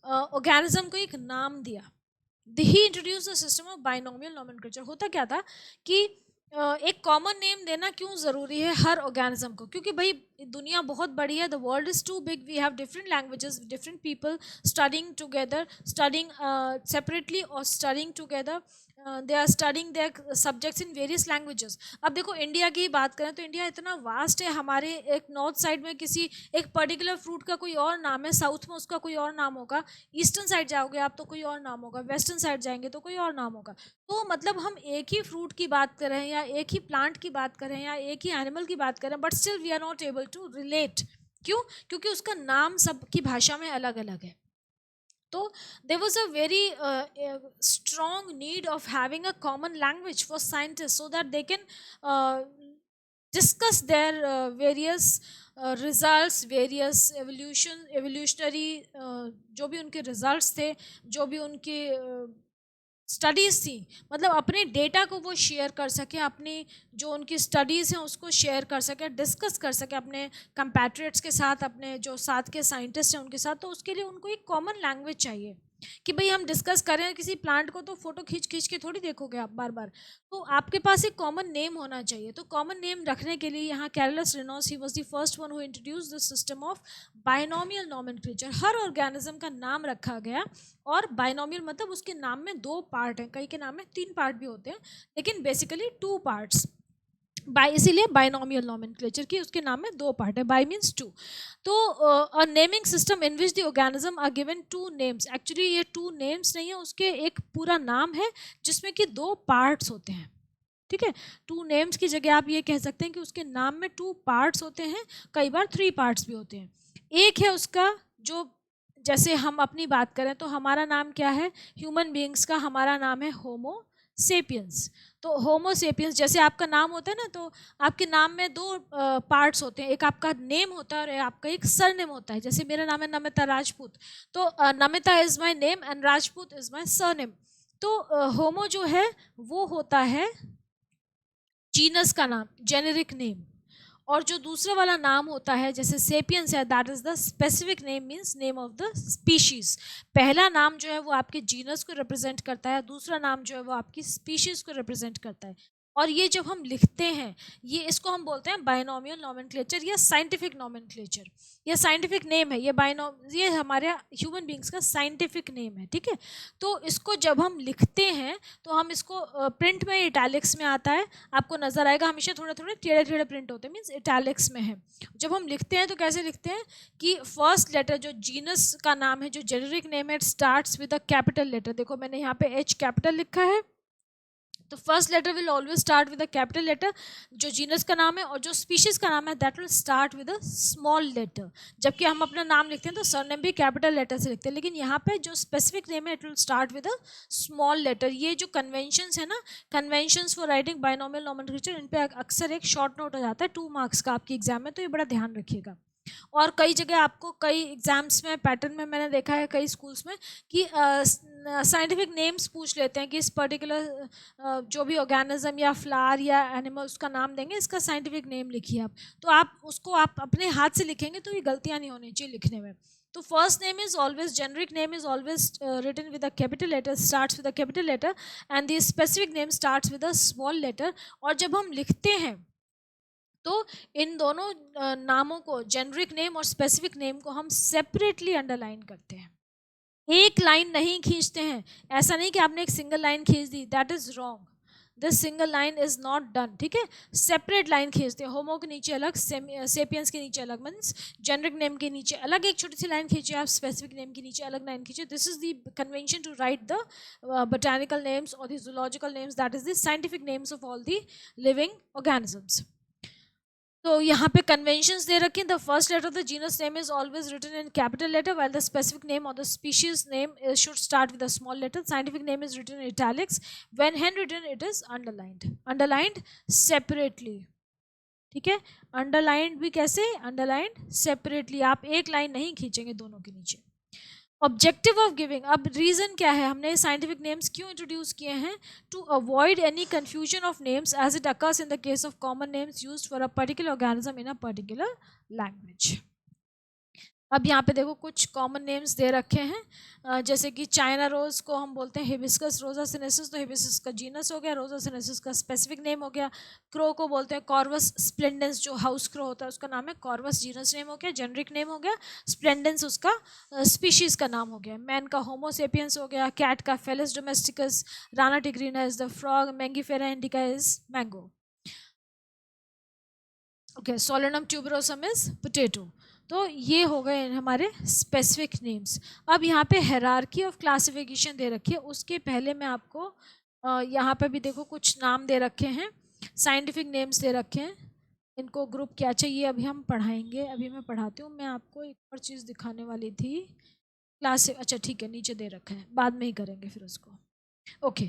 ऑर्गेनिज्म को एक नाम दिया. He introduce the system of binomial nomenclature. होता क्या था कि एक कॉमन नेम देना क्यों ज़रूरी है हर ऑर्गेनिज्म को? क्योंकि भाई दुनिया बहुत बड़ी है, the world is too big, we have different languages, different people studying together, studying separately और studying together. They are studying their subjects in various languages. अब देखो इंडिया की बात करें तो इंडिया इतना वास्ट है. हमारे एक नॉर्थ साइड में किसी एक पर्टिकुलर फ्रूट का कोई और नाम है, साउथ में उसका कोई और नाम होगा, ईस्टर्न साइड जाओगे आप तो कोई और नाम होगा, वेस्टर्न साइड जाएंगे तो कोई और नाम होगा. तो मतलब हम एक ही फ्रूट की बात करें, या एक ही प्लांट की बात करें, या एक ही एनिमल की बात करें, but still we are not able to relate. क्यों? क्योंकि उसका नाम सबकी भाषा में अलग अलग है. तो there was a very strong need of having a common language for scientists so that they can discuss their various results, various evolutionary जो भी उनके results थे, जो भी उनके स्टडीज़ थी, मतलब अपने डेटा को वो शेयर कर सकें, अपनी जो उनकी स्टडीज़ हैं उसको शेयर कर सकें, डिस्कस कर सकें अपने कंपैट्रियट्स के साथ, अपने जो साथ के साइंटिस्ट हैं उनके साथ। तो उसके लिए उनको एक कॉमन लैंग्वेज चाहिए कि भाई हम डिस्कस करें किसी प्लांट को, तो फोटो खींच खींच के थोड़ी देखोगे आप बार बार। तो आपके पास एक कॉमन नेम होना चाहिए। तो कॉमन नेम रखने के लिए यहाँ Carolus Linnaeus, he was the first one who introduce the system of binomial nomenclature. हर ऑर्गेनिज्म का नाम रखा गया, और बाइनोमियल मतलब उसके नाम में 2 पार्ट हैं, कई के नाम में 3 पार्ट भी होते हैं, लेकिन बेसिकली 2 पार्ट्स। बाय, इसीलिए बाइनोमियल नॉमेनक्लेचर की उसके नाम में 2 पार्ट है, बाय मीन्स 2। तो a naming system in which the organism are given 2 names. Actually ये 2 नेम्स नहीं है, उसके एक पूरा नाम है जिसमें कि 2 पार्ट्स होते हैं। ठीक है, 2 नेम्स की जगह आप ये कह सकते हैं कि उसके नाम में 2 पार्ट्स होते हैं, कई बार 3 पार्ट्स भी होते हैं। एक है उसका जो, जैसे हम अपनी बात करें तो हमारा नाम क्या है, ह्यूमन बीइंग्स का हमारा नाम है होमो सेपियंस। तो होमो सेपियंस जैसे आपका नाम होता है ना, तो आपके नाम में 2 पार्ट्स होते हैं, एक आपका नेम होता है और आपका एक सरनेम होता है। जैसे मेरा नाम है नमिता राजपूत, तो Namita is my name and Rajput is my surname. तो होमो जो है वो होता है जीनस का नाम, जेनेरिक नेम। और जो दूसरा वाला नाम होता है जैसे सेपियंस है, that is the specific name, means name of the species. पहला नाम जो है वो आपके जीनस को रिप्रेजेंट करता है, दूसरा नाम जो है वो आपकी स्पीशीज को रिप्रेजेंट करता है। और ये जब हम लिखते हैं, ये इसको हम बोलते हैं बाइनोमियल नॉमेनक्लेचर या साइंटिफिक नॉमेनक्लेचर। ये साइंटिफिक नेम है, ये हमारे ह्यूमन बींग्स का साइंटिफिक नेम है। ठीक है, तो इसको जब हम लिखते हैं तो हम इसको प्रिंट में इटैलिक्स में आता है, आपको नजर आएगा, हमेशा थोड़े थोड़े टेढ़े टेढ़े प्रिंट होते हैं, मीन्स इटैलिक्स में है। जब हम लिखते हैं तो कैसे लिखते हैं कि फर्स्ट लेटर जो जीनस का नाम है, जो जेनेरिक नेम है, it starts with a capital letter. देखो मैंने यहाँ पे एच कैपिटल लिखा है, तो first letter will always start with a capital letter, जो जीनस का नाम है, और जो स्पीशीज का नाम है that will start with a small letter. जबकि हम अपना नाम लिखते हैं तो सरनेम भी कैपिटल लेटर से लिखते हैं, लेकिन यहाँ पे जो स्पेसिफिक नेम है it will start with a small letter. ये जो कन्वेंशंस है ना, conventions for writing binomial nomenclature, इन पे अक्सर एक शॉर्ट नोट हो जाता है 2 मार्क्स का आपके एग्जाम में, तो ये बड़ा ध्यान रखिएगा। और कई जगह आपको, कई एग्जाम्स में पैटर्न में मैंने देखा है कई स्कूल्स में कि साइंटिफिक नेम्स पूछ लेते हैं कि इस पर्टिकुलर जो भी ऑर्गेनिज्म या फ्लावर या एनिमल उसका नाम देंगे, इसका साइंटिफिक नेम लिखिए आप। तो आप उसको आप अपने हाथ से लिखेंगे तो ये गलतियाँ नहीं होनी चाहिए लिखने में। तो first name is always, generic name is always written with a capital letter, starts with a capital letter, and the specific name starts with a small letter. और जब हम लिखते हैं तो इन दोनों नामों को, जेनरिक नेम और स्पेसिफिक नेम को, हम सेपरेटली अंडरलाइन करते हैं, एक लाइन नहीं खींचते हैं। ऐसा नहीं कि आपने एक सिंगल लाइन खींच दी, that is wrong, this single line is not done. ठीक है, सेपरेट लाइन खींचते हैं, होमो के नीचे अलग, सेपियंस के नीचे अलग, मीन्स जेनरिक नेम के नीचे अलग एक छोटी सी लाइन खींचिए, आप स्पेसिफिक नेम के नीचे अलग लाइन खींचिए। This is the convention to write the botanical names और the zoological names, that is the scientific names of all the living organisms. तो यहाँ पे कन्वेंशंस दे रखे हैं, the first letter of the genus name is always written in capital letter, while the specific name और the species name should start with a small letter, scientific name is written in italics, when hand written it is underlined separately. ठीक है, underlined भी कैसे, underlined separately, आप एक line नहीं खींचेंगे दोनों के नीचे। ऑब्जेक्टिव ऑफ गिविंग, अब रीजन क्या है, हमने साइंटिफिक नेम्स क्यों इंट्रोड्यूस किए हैं, to avoid any confusion of names as it occurs in the case of common names used for a particular organism in a particular language. अब यहाँ पे देखो कुछ कॉमन नेम्स दे रखे हैं, जैसे कि चाइना रोज को हम बोलते हैं हिबिस्कस रोजा सिनेसिस, तो हिबिस्कस का जीनस हो गया, रोजा सिनेसिस का स्पेसिफिक नेम हो गया। क्रो को बोलते हैं कॉर्वस स्प्लेंडेंस, जो हाउस क्रो होता है उसका नाम है कॉर्वस, जीनस नेम हो गया, जेनरिक नेम हो गया। स्प्लेंडेंस उसका स्पीशीज का नाम हो गया। मैन का होमोसेपियंस हो गया, कैट का Felis domesticus, Rana tigrina is the frog, Mangifera indica is mango. Okay, Solanum tuberosum is potato. तो ये हो गए हमारे स्पेसिफिक नेम्स। अब यहाँ पे हायरार्की ऑफ क्लासिफिकेशन दे रखी है, उसके पहले मैं आपको यहाँ पे भी देखो कुछ नाम दे रखे हैं, साइंटिफिक नेम्स दे रखे हैं, इनको ग्रुप क्या चाहिए अभी हम पढ़ाएंगे, अभी मैं पढ़ाती हूँ। मैं आपको एक और चीज़ दिखाने वाली थी, क्लास, अच्छा ठीक है नीचे दे रखा है, बाद में ही करेंगे फिर उसको। ओके,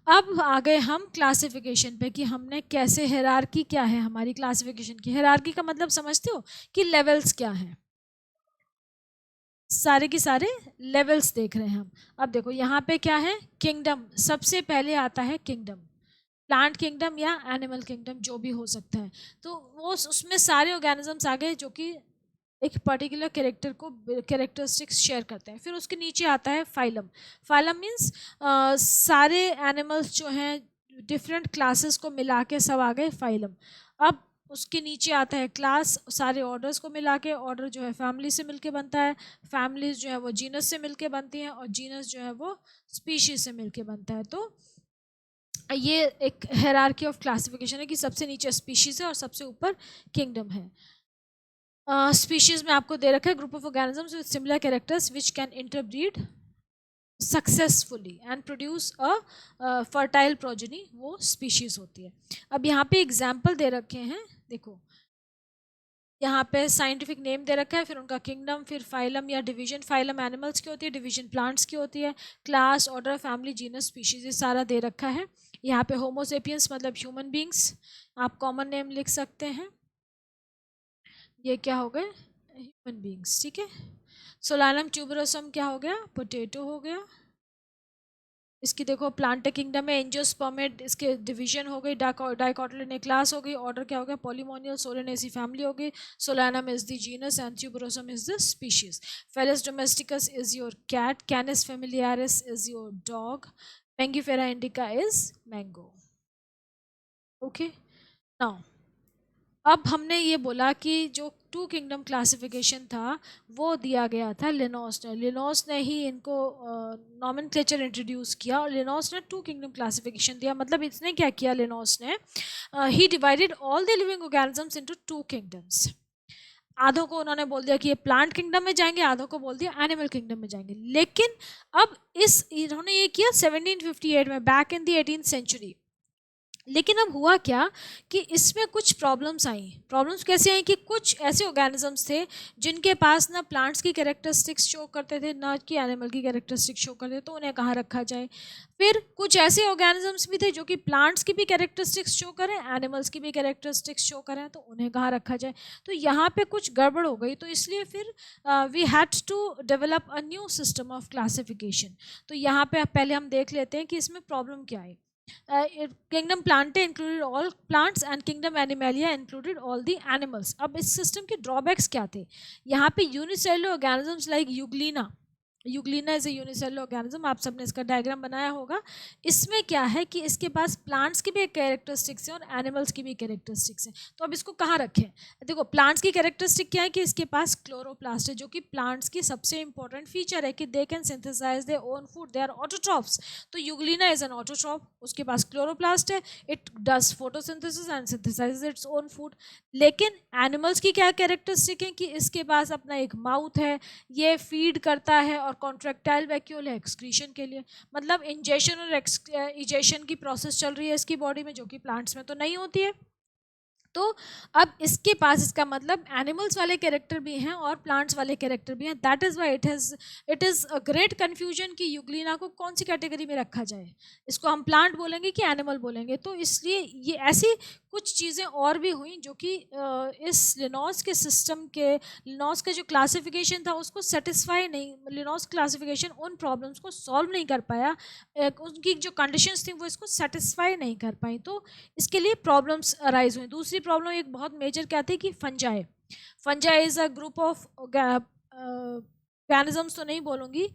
अब आ गए हम क्लासिफिकेशन पे कि हमने कैसे, हायरार्की क्या है हमारी क्लासिफिकेशन की। हायरार्की का मतलब समझते हो कि लेवल्स क्या हैं। सारे के सारे लेवल्स देख रहे हैं हम। अब देखो यहाँ पे क्या है, किंगडम, सबसे पहले आता है किंगडम, प्लांट किंगडम या एनिमल किंगडम जो भी हो सकता है। तो वो उसमें सारे ऑर्गेनिजम्स आ गए जो कि एक पर्टिकुलर कैरेक्टर को कैरेक्टरिस्टिक्स शेयर करते हैं। फिर उसके नीचे आता है फाइलम। फाइलम मीन्स सारे एनिमल्स जो हैं डिफरेंट क्लासेस को मिला के सब आ गए फाइलम। अब उसके नीचे आता है क्लास, सारे ऑर्डर्स को मिला के, ऑर्डर जो है फैमिली से मिलके बनता है, फैमिलीज जो है वो जीनस से मिलके बनती हैं, और जीनस जो है वो स्पीशीज से मिलके बनता है। तो ये एक हायरार्की ऑफ क्लासिफिकेशन है कि सबसे नीचे स्पीशीज है और सबसे ऊपर किंगडम है। स्पीशीज में आपको दे रखा है group of organisms with similar characters which can interbreed successfully and produce a fertile progeny, वो स्पीशीज होती है। अब यहाँ पे एग्जाम्पल दे रखे हैं, देखो यहाँ पे साइंटिफिक नेम दे रखा है, फिर उनका किंगडम, फिर फाइलम या डिवीजन, फाइलम एनिमल्स की होती है, डिवीजन प्लांट्स की होती है, class, order, family, genus, species, ये सारा दे रखा है। यहाँ पे होमोसेपियंस मतलब ह्यूमन बींग्स, आप कॉमन नेम लिख सकते हैं, ये क्या हो गए, ह्यूमन बींग्स, ठीक है। सोलानम ट्यूबरोसम क्या हो गया, पोटैटो हो गया। इसकी देखो प्लांट किंगडम में एंजियोस्पर्मेट, इसके डिवीजन हो गई, डाइकोटिलिडोन क्लास हो गई, ऑर्डर क्या हो गया, पॉलीमोनियल, सोलेनेसी फैमिली हो गई, Solanum is the genus and tuberosum is the species. Felis domesticus is your cat, Canis familiaris is your dog, Mangifera indica is mango. Okay, now अब हमने ये बोला कि जो टू किंगडम क्लासिफिकेशन था वो दिया गया था लिनोस ने। लिनोस ने ही इनको नॉमेनक्लेचर इंट्रोड्यूस किया, और लिनोस ने टू किंगडम क्लासिफिकेशन दिया। मतलब इसने क्या किया लिनोस ने, he divided all the living organisms into two kingdoms. आधों को उन्होंने बोल दिया कि ये प्लांट किंगडम में जाएंगे, आधों को बोल दिया एनिमल किंगडम में जाएंगे। लेकिन अब इन्होंने ये किया 1758 में, back in the 18th century. लेकिन अब हुआ क्या कि इसमें कुछ प्रॉब्लम्स आई। प्रॉब्लम्स कैसे आई कि कुछ ऐसे ऑर्गेनिजम्स थे जिनके पास ना प्लांट्स की कैरेक्टरिस्टिक्स शो करते थे ना कि एनिमल की कैरेक्टरिस्टिक्स शो करते थे, तो उन्हें कहाँ रखा जाए। फिर कुछ ऐसे ऑर्गेनिजम्स भी थे जो कि प्लांट्स की भी कैरेक्टरिस्टिक्स शो करें, एनिमल्स की भी कैरेक्टरिस्टिक्स शो करें, तो उन्हें कहाँ रखा जाए। तो यहाँ पे कुछ गड़बड़ हो गई, तो इसलिए फिर we had to develop a new system of classification. तो यहाँ पे पहले हम देख लेते हैं कि इसमें प्रॉब्लम क्या है। Kingdom Plantae included all plants and Kingdom Animalia included all the animals. अब इस सिस्टम के ड्रॉबैक्स क्या थे। यहाँ पे unicellular organisms like Euglena, Euglena is a unicellular organism, आप सबने इसका डायग्राम बनाया होगा। इसमें क्या है कि इसके पास प्लांट्स की भी कैरेक्टरिस्टिक्स हैं और एनिमल्स की भी कैरेक्टरिस्टिक्स हैं। तो अब इसको कहाँ रखें। देखो प्लांट्स की कैरेक्टरिस्टिक क्या है कि इसके पास क्लोरोप्लास्ट है, जो कि प्लांट्स की सबसे इंपॉर्टेंट फीचर है कि they can synthesise their own food, they are autotrophs. तो यूग्लिना इज एन ऑटोट्रॉप, उसके पास क्लोरोप्लास्ट है, it does photosynthesis and synthesises its own food. लेकिन एनिमल्स की क्या कैरेक्टरिस्टिक है कि इसके पास अपना एक माउथ है, ये फीड करता है, और कॉन्ट्रैक्टाइल वैक्यूल है एक्सक्रीशन के लिए। मतलब इंजेशन और इजेशन की प्रोसेस चल रही है इसकी बॉडी में, जो कि प्लांट्स में तो नहीं होती है। तो अब इसके पास इसका मतलब एनिमल्स वाले कैरेक्टर भी हैं और प्लांट्स वाले कैरेक्टर भी हैं। That is why it is a great confusion कि यूग्लिना को कौन सी कैटेगरी में रखा जाए, इसको हम प्लांट बोलेंगे कि एनिमल बोलेंगे। तो इसलिए ये ऐसी कुछ चीज़ें और भी हुई जो कि इस लिनोस के सिस्टम के, लिनोस का जो क्लासिफिकेशन था उसको सेटिस्फाई नहीं, लिनोस क्लासिफिकेशन उन प्रॉब्लम्स को सॉल्व नहीं कर पाया, उनकी जो कंडीशंस थी वो इसको सेटिस्फाई नहीं कर पाई, तो इसके लिए प्रॉब्लम्स अराइज हुई। दूसरी प्रॉब्लम एक बहुत मेजर क्या थी कि fungi. Fungi is a group of organisms, तो नहीं बोलूँगी,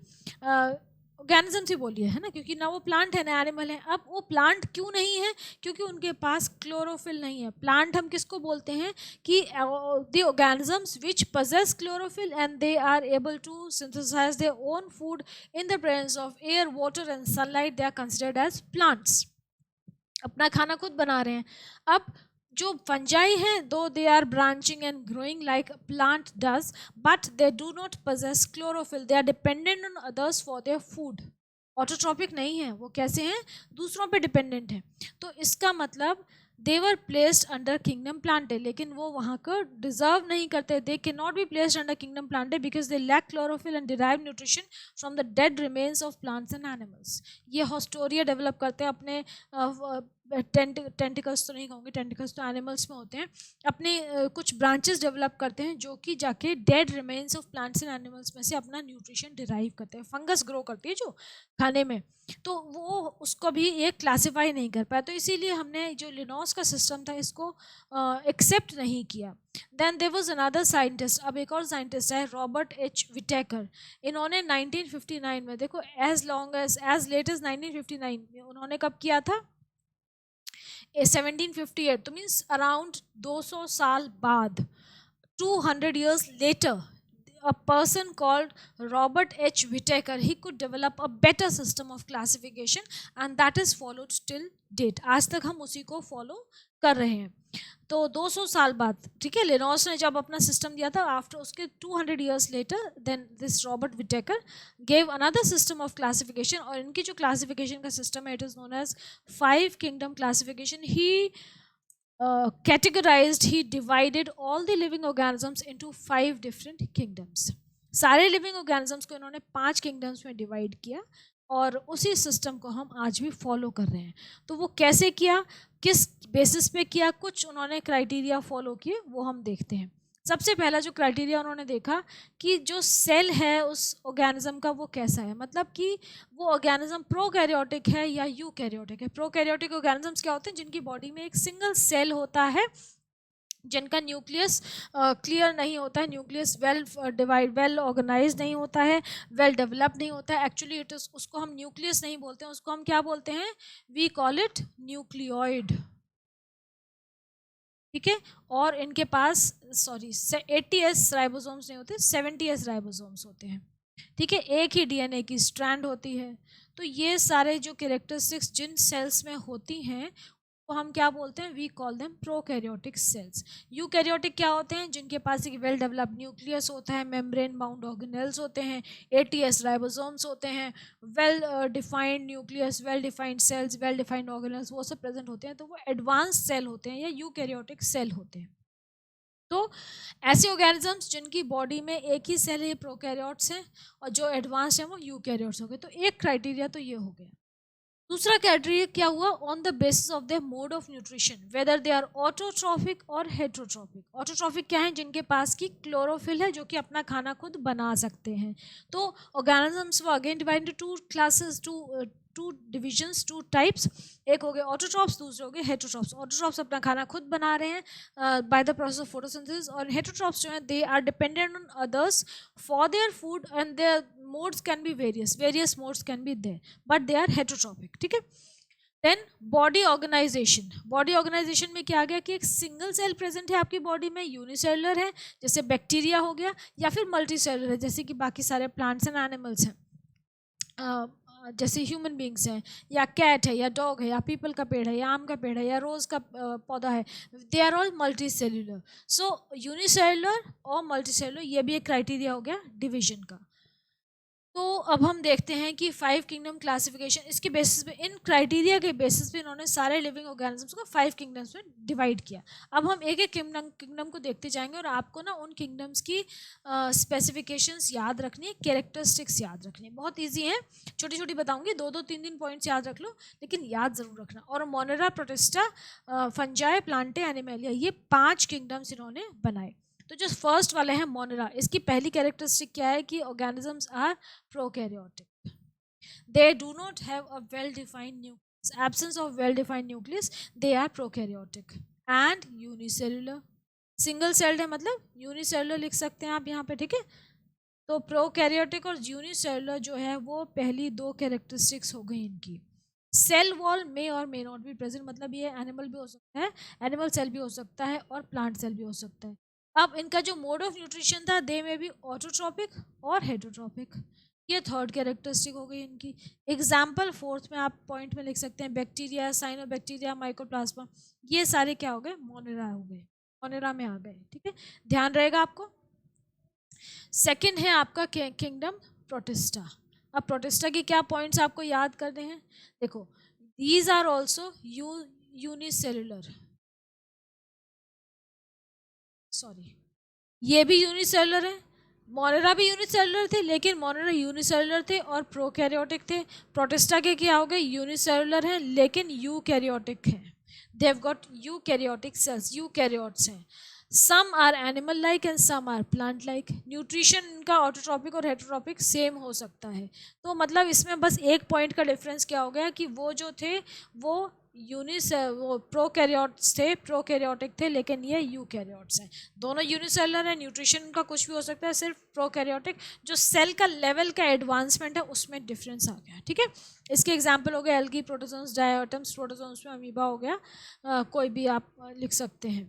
ऑर्गेनिजम्स ही बोलिए, है ना, क्योंकि ना वो प्लांट है ना एनिमल है। अब वो प्लांट क्यों नहीं है, क्योंकि उनके पास क्लोरोफिल नहीं है। प्लांट हम किसको बोलते हैं कि the organisms which possess chlorophyll and they are able to synthesize their own food in the presence of air, water and sunlight, they are considered as plants, अपना खाना खुद बना रहे हैं। अब जो फंजाई हैं, though they are branching and growing like plant does, but they do not possess chlorophyll, they are dependent on others for their food. Autotrophic नहीं है, वो कैसे हैं, दूसरों पे डिपेंडेंट हैं। तो इसका मतलब they were placed under kingdom Plantae, लेकिन वो वहाँ को डिजर्व नहीं करते। They can not be placed under kingdom Plantae because they lack chlorophyll and derive nutrition from the dead remains of plants and animals. ये हॉस्टोरिया डेवलप करते हैं अपने टेंटिकल्स तो नहीं कहूँगी, टेंटिकल्स तो एनिमल्स में होते हैं, अपने कुछ ब्रांचेस डेवलप करते हैं जो कि जाके dead remains of plants and animals में से अपना न्यूट्रिशन डिराइव करते हैं। फंगस ग्रो करती है जो खाने में, तो वो उसको भी ये क्लासीफाई नहीं कर पाया, तो इसीलिए हमने जो लिनॉस का सिस्टम था इसको एक्सेप्ट नहीं किया। Then there was another scientist, अब एक और साइंटिस्ट है रॉबर्ट एच विटेकर। इन्होंने 1959 में, देखो एज लेट एज 1959 में उन्होंने कब किया था, 1758, तो मीन्स अराउंड 200 साल बाद, 200 years later, a person called Robert H. Whittaker, he could develop a better system of classification and that is followed till date. आज तक हम उसी को फॉलो कर रहे हैं। तो 200 साल बाद, ठीक है, लिनॉस ने जब अपना सिस्टम दिया था, आफ्टर उसके 200 years later, then this Robert Whittaker gave another system of classification, और इनकी जो क्लासिफिकेशन का सिस्टम है it is known as 5 kingdom classification. He categorized, he divided all the living organisms into 5 different kingdoms. सारे living organisms को इन्होंने 5 kingdoms में divide किया, और उसी सिस्टम को हम आज भी फॉलो कर रहे हैं। तो वो कैसे किया, किस बेसिस पे किया, कुछ उन्होंने क्राइटेरिया फॉलो किए, वो हम देखते हैं। सबसे पहला जो क्राइटेरिया उन्होंने देखा कि जो सेल है उस ऑर्गेनिज्म का वो कैसा है, मतलब कि वो ऑर्गेनिज्म प्रोकैरियोटिक है या यूकैरियोटिक है। प्रोकैरियोटिक ऑर्गेनिजम्स क्या होते हैं, जिनकी बॉडी में एक सिंगल सेल होता है, जिनका न्यूक्लियस क्लियर नहीं होता है, न्यूक्लियस वेल ऑर्गेनाइज नहीं होता है, वेल डेवलप नहीं होता है। एक्चुअली इट इज, उसको हम न्यूक्लियस नहीं बोलते हैं, उसको हम क्या बोलते हैं, वी कॉल इट न्यूक्लियोइड, ठीक है। और इनके पास 80s राइबोसोम्स नहीं होते, 70s राइबोसोम्स होते हैं, ठीक है। एक ही डीएनए की स्ट्रैंड होती है। तो ये सारे जो कैरेक्टरिस्टिक्स जिन सेल्स में होती हैं वो हम क्या बोलते हैं, we call them prokaryotic cells. Eukaryotic क्या होते हैं, जिनके पास एक वेल डेवलप्ड न्यूक्लियस होता है, मेम्ब्रेन बाउंड ऑर्गेनेल्स होते हैं, 80s राइबोसोम्स होते हैं, well defined nucleus, well defined cells, well defined organelles, वो सब प्रेजेंट होते हैं, तो वो एडवांस सेल होते हैं या यूकैरियोटिक सेल होते हैं। तो ऐसे ऑर्गेनिजम्स जिनकी बॉडी में एक ही सेल है, ये प्रोकैरियोट्स हैं, और जो एडवांस हैं वो यूकैरियोट्स हो गए। तो एक क्राइटेरिया तो ये हो गया। दूसरा क्राइटेरिया क्या हुआ, on the basis of the mode of nutrition, whether they are autotrophic और हेट्रोट्रॉफिक। ऑटोट्रॉफिक क्या है, जिनके पास की क्लोरोफिल है, जो कि अपना खाना खुद बना सकते हैं। तो ऑर्गेनिजम्स वो again divide two classes, two divisions, two types. एक हो गए ऑटोट्रॉप्स, दूसरे हो गए हेट्रोट्रॉप्स। ऑटोट्रॉप्स अपना खाना खुद बना रहे हैं by the process of photosynthesis, और हेट्रोट्रॉप्स जो है they are dependent on others for their food and their modes can be various modes can be there, but they are heterotrophic, ठीक है। Then body organisation, body organisation में क्या आ गया कि एक सिंगल सेल प्रेजेंट है आपकी बॉडी में, यूनिसेलुलर है जैसे बैक्टीरिया हो गया, या फिर मल्टी सेलुलर है जैसे कि बाकी सारे प्लांट्स एंड एनिमल्स हैं, जैसे ह्यूमन बींग्स हैं, या कैट है, या डॉग है, या पीपल का पेड़ है, या आम का पेड़ है, या रोज़ का पौधा है, they are all multicellular. So unicellular और मल्टी सेलुलर, ये भी एक क्राइटेरिया हो गया डिवीजन का। तो अब हम देखते हैं कि 5 किंगडम क्लासिफिकेशन, इसके बेसिस पे, इन क्राइटेरिया के बेसिस पे इन्होंने सारे लिविंग ऑर्गेनिजम्स को 5 किंगडम्स में डिवाइड किया। अब हम एक एक किंगडम को देखते जाएंगे, और आपको ना उन किंगडम्स की स्पेसिफिकेशंस याद रखनी है, कैरेक्टरिस्टिक्स याद रखनी है, बहुत ईजी है, छोटी छोटी बताऊंगी, 2-3 पॉइंट्स याद रख लो, लेकिन याद ज़रूर रखना। और Monera, protista, fungi, Plantae, animalia, ये 5 किंगडम्स इन्होंने बनाए। तो जो फर्स्ट वाले हैं मोनेरा, इसकी पहली कैरेक्टरिस्टिक क्या है कि organisms are prokaryotic, they do not have a well defined nucleus, absence of well defined nucleus, they are prokaryotic and unicellular. Single celled है मतलब यूनिसेलुलर लिख सकते हैं आप यहाँ पे, ठीक है। तो प्रोकैरियोटिक और यूनिसेलुलर जो है वो पहली 2 कैरेक्टरिस्टिक्स हो गई इनकी। सेल वॉल मे और मे नॉट बी प्रेजेंट, मतलब ये एनिमल भी हो सकता है, एनिमल सेल भी हो सकता है, और प्लांट सेल भी हो सकता है। अब इनका जो मोड ऑफ न्यूट्रिशन था, दे में भी ऑटोट्रॉपिक और हेटरोट्रॉपिक, ये थर्ड कैरेक्टरिस्टिक हो गई इनकी। एग्जाम्पल फोर्थ में आप पॉइंट में लिख सकते हैं, बैक्टीरिया, साइनोबैक्टीरिया, माइकोप्लाज्मा, ये सारे क्या हो गए, मोनेरा हो गए, मोनेरा में आ गए, ठीक है, ध्यान रहेगा आपको। सेकंड है आपका किंगडम प्रोटिस्टा। अब प्रोटिस्टा के क्या पॉइंट्स आपको याद करने हैं, देखो, these are also unicellular, sorry, ये भी यूनिसेलुलर है, मोनेरा भी यूनिसेलुलर थे, लेकिन मोनेरा यूनिसेलुलर थे और प्रोकैरियोटिक थे। प्रोटिस्टा के क्या हो गए, यूनिसेलुलर हैं लेकिन यूकैरियोटिक हैं, they have got eukaryotic cells, eukaryotes हैं। Some are animal like and some are plant like. Nutrition इनका ऑटोट्रॉपिक और हेटरोट्रॉपिक सेम हो सकता है। तो मतलब इसमें बस एक पॉइंट का डिफरेंस क्या हो गया कि वो जो थे वो वो प्रोकैरियोट्स थे, प्रोकैरियोटिक थे, लेकिन ये यूकैरियोट्स हैं। दोनों यूनिसेलुलर है, न्यूट्रिशन का कुछ भी हो सकता है, सिर्फ प्रोकैरियोटिक जो सेल का लेवल का एडवांसमेंट है उसमें डिफरेंस आ गया। ठीक है, इसके एग्जांपल हो गए एल्गी, प्रोटोजोन्स, डायटम्स, प्रोटोजोन्स में अमीबा हो गया, कोई भी आप लिख सकते हैं।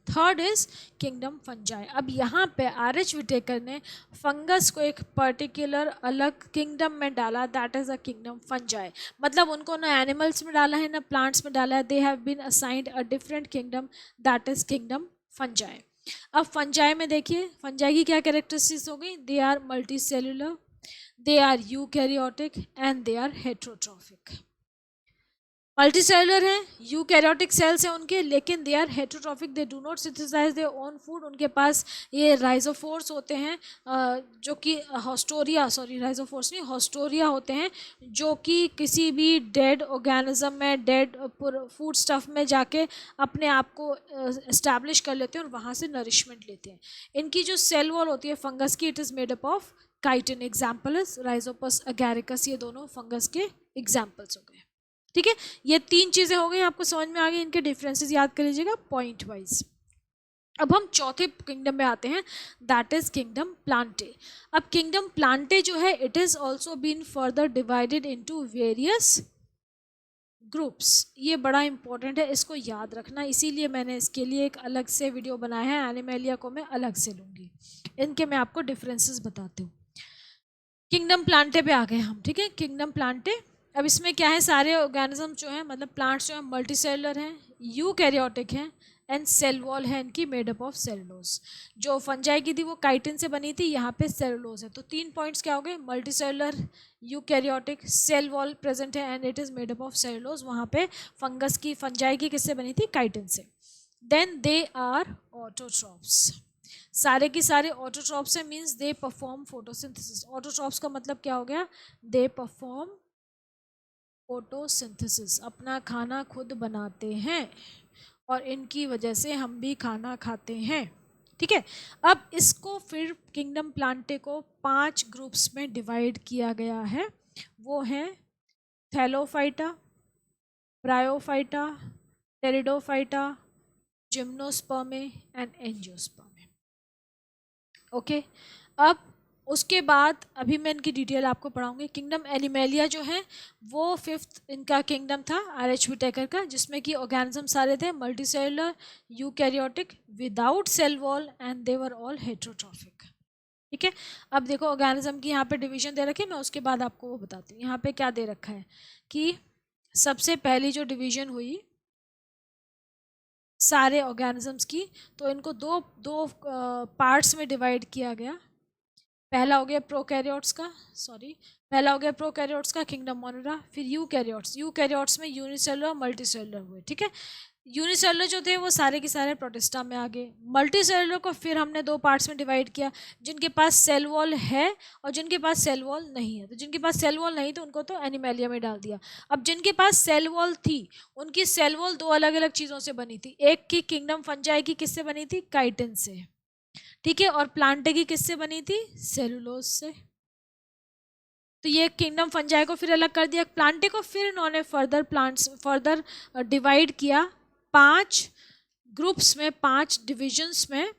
Third is kingdom fungi. अब यहाँ पे आर.एच. विटेकर ने फंगस को एक पर्टिकुलर अलग किंगडम में डाला, that is a kingdom fungi. मतलब उनको ना एनिमल्स में डाला है ना प्लांट्स में डाला है, they have been assigned a different kingdom, that is kingdom fungi. अब फंजाई में देखिए फंजाई की क्या कैरेक्टरिस्टिक्स हो गई, they are multicellular, they are eukaryotic and they are heterotrophic. Multicellular हैं, यूकैरियोटिक सेल्स हैं उनके, लेकिन they are heterotrophic, they do not synthesise their own food. उनके पास ये राइजोफोर्स होते हैं, जो कि राइजोफोर्स नहीं, हॉस्टोरिया होते हैं, जो कि किसी भी डेड ऑर्गेनिज्म में, डेड फूड स्टफ में जाके अपने आप को इस्टेब्लिश कर लेते हैं और वहाँ से नरिशमेंट लेते हैं। इनकी जो सेल वॉल होती है फंगस की, it is made up of chitin. Example is Rhizopus Agaricus, ये दोनों फंगस के एग्जाम्पल्स हो गए। ठीक है, ये तीन चीजें हो गई, आपको समझ में आ गई। इनके डिफरेंसेस याद कर लीजिएगा पॉइंट वाइज। अब हम चौथे किंगडम में आते हैं, दैट इज किंगडम प्लांटे। अब किंगडम प्लांटे जो है it is also been further divided into various groups. ये बड़ा इंपॉर्टेंट है, इसको याद रखना, इसीलिए मैंने इसके लिए एक अलग से वीडियो बनाया है। एनिमेलिया को मैं अलग से लूँगी, इनके मैं आपको डिफरेंसेस बताती हूँ। किंगडम प्लांटे पे आ गए हम। ठीक है, किंगडम प्लांटे। अब इसमें क्या है, सारे ऑर्गेनिज्म जो है मतलब प्लांट्स जो है मल्टी सेलुलर हैं, यूकैरियोटिक हैं एंड सेल वॉल है इनकी मेड अप ऑफ सेलुलोज। जो फंजाई की थी वो काइटिन से बनी थी, यहाँ पे सेलुलोज है। तो तीन पॉइंट्स क्या हो गए, multicellular, eukaryotic, cell wall present है and it is made up of cellulose. वहाँ पे फंगस की, फंजाई की किससे बनी थी, काइटिन से। Then they are autotrophs. सारे की सारे ऑटोट्रॉप्स है, means they perform photosynthesis. Autotrophs का मतलब क्या हो गया, दे परफॉर्म फोटोसिंथेसिस, अपना खाना खुद बनाते हैं और इनकी वजह से हम भी खाना खाते हैं। ठीक है, अब इसको फिर किंगडम प्लांटे को 5 ग्रुप्स में डिवाइड किया गया है। वो हैं Thallophyta, Bryophyta, Pteridophyta, Gymnospermae and Angiospermae. Okay, अब उसके बाद अभी मैं इनकी डिटेल आपको पढ़ाऊंगी। किंगडम एनिमेलिया जो है वो 5th इनका किंगडम था आर.एच. विटेकर का, जिसमें कि ऑर्गेनिज्म सारे थे multicellular, eukaryotic, without cell wall and they were all heterotrophic. ठीक है, अब देखो ऑर्गेनिज्म की यहाँ पे डिवीजन दे रखी है, मैं उसके बाद आपको वो बताती हूँ। यहाँ पे क्या दे रखा है कि सबसे पहली जो डिवीजन हुई सारे ऑर्गेनिजम्स की, तो इनको दो दो पार्ट्स में डिवाइड किया गया। पहला हो गया प्रोकैरियोट्स का, पहला हो गया प्रोकैरियोट्स का किंगडम मोनेरा। फिर यूकैरियोट्स में यूनिसेलुलर, मल्टीसेलुलर हुए। ठीक है, यूनिसेलुलर जो थे वो सारे के सारे प्रोटिस्टा में आ गए। मल्टीसेलुलर को फिर हमने दो पार्ट्स में डिवाइड किया, जिनके पास सेल वॉल है और जिनके पास सेल वॉल नहीं है। तो जिनके पास सेल वॉल नहीं तो उनको तो एनिमेलिया में डाल दिया। अब जिनके पास सेल वॉल थी, उनकी सेल वॉल दो अलग अलग चीज़ों से बनी थी। एक की किंगडम फंजाई की किससे बनी थी, काइटिन से। ठीक है, और प्लांटे की किससे बनी थी, सेलुलोज से। तो ये किंगडम फंजाई को फिर अलग कर दिया। प्लांटे को फिर इन्होंने फर्दर डिवाइड किया 5 ग्रुप्स में, 5 डिविजन्स में,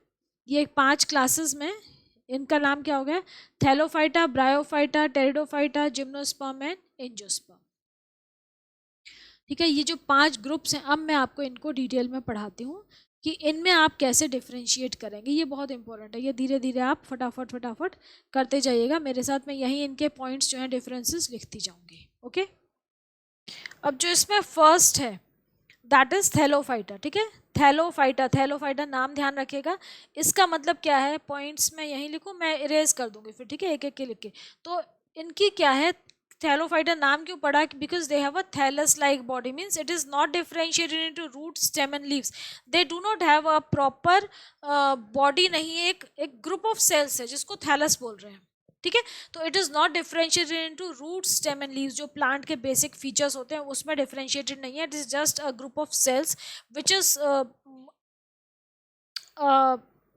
ये 5 क्लासेस में। इनका नाम क्या हो गया, Thallophyta, Bryophyta, pteridophyta, gymnosperm and angiosperm. ठीक है, ये जो 5 ग्रुप्स हैं, अब मैं आपको इनको डिटेल में पढ़ाती हूँ कि इनमें आप कैसे डिफ्रेंशिएट करेंगे। ये बहुत इंपॉर्टेंट है, ये धीरे धीरे आप फटाफट करते जाइएगा मेरे साथ। मैं यहीं इनके पॉइंट्स जो हैं डिफरेंसेस लिखती जाऊंगी। ओके, अब जो इसमें फर्स्ट है दैट इज थैलोफाइटा। ठीक है, थैलोफाइटा नाम ध्यान रखिएगा। इसका मतलब क्या है, पॉइंट्स में यहीं लिखूँ, मैं इरेज कर दूंगी फिर। ठीक है, एक एक के लिख के। तो इनकी क्या है, थैलोफाइटा नाम क्यों पड़ा? Because they have a thallus like body, means it is not differentiated into root, stem and leaves. They do not have a proper body, नहीं है, एक ग्रुप ऑफ सेल्स है जिसको थैलस बोल रहे हैं. ठीक है, तो it is not differentiated into root, stem and leaves. जो प्लांट के बेसिक फीचर्स होते हैं उसमें डिफरेंशिएटेड नहीं है. It is just a group of cells which is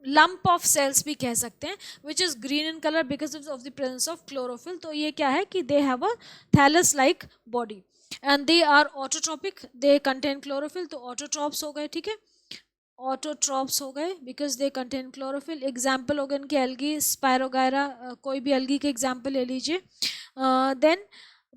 lump of cells भी कह सकते हैं, which is green in colour because of the presence of chlorophyll. तो ये क्या है कि they have a thallus like body and they are autotrophic, they contain chlorophyll. तो ऑटोट्रॉप्स हो गए. ठीक है, ऑटोट्रॉप्स हो गए because they contain chlorophyll. Example हो गए इनके एल्गी, स्पायरोगायरा, कोई भी एल्गी के एग्जाम्पल ले लीजिए. Then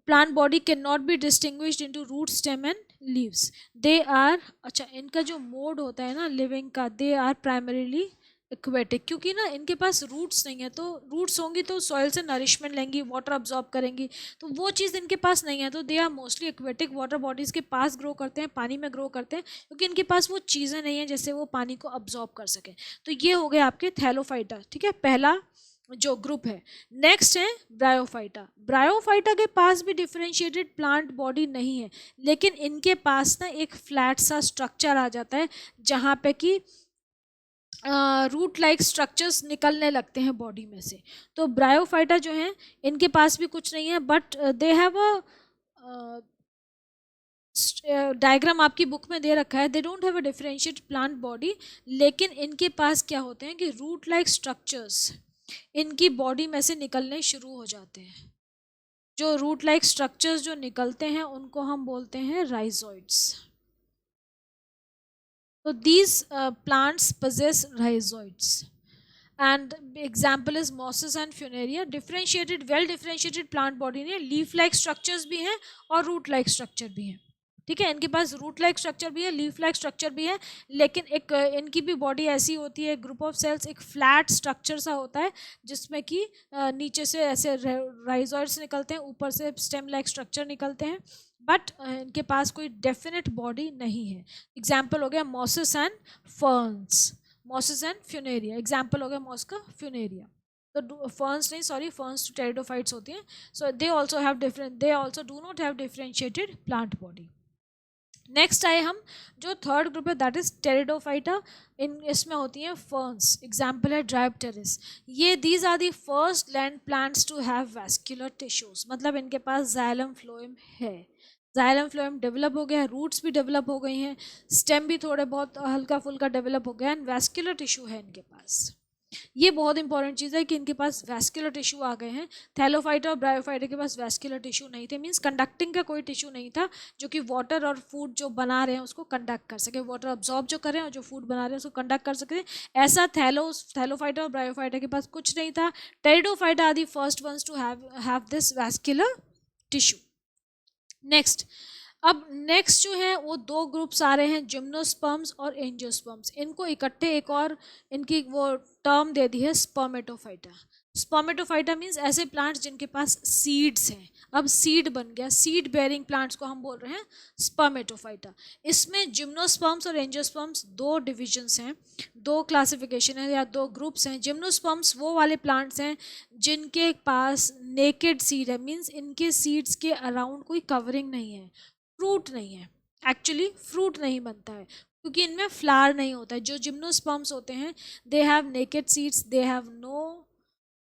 plant body can not be distinguished into root, stem and leaves. They are, अच्छा इनका जो मोड होता है ना लिविंग का, दे आर प्राइमरीली एक्वेटिक, क्योंकि ना इनके पास रूट्स नहीं है. तो रूट्स होंगी तो सॉइल से नरिशमेंट लेंगी, वाटर अब्जॉर्ब करेंगी, तो वो चीज़ इनके पास नहीं है. तो they are mostly aquatic, water bodies के पास ग्रो करते हैं, पानी में ग्रो करते हैं, क्योंकि इनके पास वो चीज़ें नहीं हैं जिससे वो पानी को अब्जॉर्ब कर सकें. तो ये हो गए आपके थैलोफाइटा. ठीक है, पहला जो ग्रुप है. नेक्स्ट है ब्रायोफाइटा. ब्रायोफाइटा के पास भी डिफरेंशिएटेड प्लांट बॉडी नहीं है, लेकिन इनके पास ना एक फ्लैट सा स्ट्रक्चर आ जाता है जहाँ पे कि रूट लाइक स्ट्रक्चर्स निकलने लगते हैं बॉडी में से. तो ब्रायोफाइटा जो हैं इनके पास भी कुछ नहीं है, but they have a diagram आपकी बुक में दे रखा है. दे don't have a differentiated plant body, लेकिन इनके पास क्या होते हैं कि रूट लाइक स्ट्रक्चर्स इनकी बॉडी में से निकलने शुरू हो जाते हैं. जो रूट लाइक स्ट्रक्चर्स जो निकलते हैं उनको हम बोलते हैं rhizoids. So these plants possess rhizoids, and example is mosses and funaria. Differentiated, well differentiated plant body ने leaf like structures भी हैं और root like structure भी हैं. ठीक है, इनके पास रूट लाइक स्ट्रक्चर भी है, लीफ लाइक स्ट्रक्चर भी है, लेकिन एक इनकी भी बॉडी ऐसी होती है, ग्रुप ऑफ सेल्स, एक फ्लैट स्ट्रक्चर सा होता है जिसमें कि नीचे से ऐसे राइजोइड्स निकलते हैं, ऊपर से स्टेम लाइक स्ट्रक्चर निकलते हैं, बट इनके पास कोई डेफिनेट बॉडी नहीं है. एग्जाम्पल हो गया mosses and ferns, mosses and Funaria. Example हो गया मॉस का फ्यूनेरिया. तो फर्न्स नहीं, सॉरी, फर्न्स टू टेरिडोफाइट्स होती हैं. So they also have different, they also do not have differentiated plant body. Next आए हम जो थर्ड ग्रुप है, दैट इज टेरिडोफाइटा. इसमें होती हैं फर्न्स. एग्जाम्पल है ड्रायोप्टेरिस. ये these are the first land plants to have vascular tissues, मतलब इनके पास जाइलम फ्लोएम है. जाइलम फ्लोएम डेवलप हो गया है, रूट्स भी डेवलप हो गई हैं, स्टेम भी थोड़े बहुत हल्का फुल्का डेवलप हो गया, एंड वैस्कुलर टिश्यू है इनके पास. ये बहुत इंपॉर्टेंट चीज़ है कि इनके पास वैस्कुलर टिश्यू आ गए हैं. थैलोफाइटा और ब्रायोफाइटा के पास वैस्कुलर टिश्यू नहीं थे, मींस कंडक्टिंग का कोई टिश्यू नहीं था जो कि वाटर और फूड जो बना रहे हैं उसको कंडक्ट कर सके, वाटर अब्जॉर्ब जो करें और जो फूड बना रहे हैं उसको कंडक्ट कर सके. ऐसा थैलोफाइटा और ब्रायोफाइटा के पास कुछ नहीं था. Pteridophyta are the first ones to have this vascular tissue. Next, अब नेक्स्ट जो है वो दो ग्रुप्स आ रहे हैं, जिम्नोस्पर्म्स और एंजियोस्पर्म्स. इनको इकट्ठे एक और इनकी वो टर्म दे दी है, स्पर्मेटोफाइटा. स्पर्मेटोफाइटा मीन्स ऐसे प्लांट्स जिनके पास सीड्स हैं. अब सीड बन गया, सीड बेयरिंग प्लांट्स को हम बोल रहे हैं स्पर्मेटोफाइटा. इसमें जिम्नोस्पर्म्स और एंजियोस्पर्म्स दो डिविजन्स हैं, दो क्लासिफिकेशन है या दो ग्रुप्स हैं. जिम्नोस्पर्म्स वो वाले प्लांट्स हैं जिनके पास नेकेड सीड है, मीन्स इनके सीड्स के अराउंड कोई कवरिंग नहीं है, फ्रूट नहीं है. एक्चुअली फ्रूट नहीं बनता है क्योंकि इनमें फ्लावर नहीं होता है. जो जिम्नोस्पर्म्स होते हैं they have naked seeds, they have no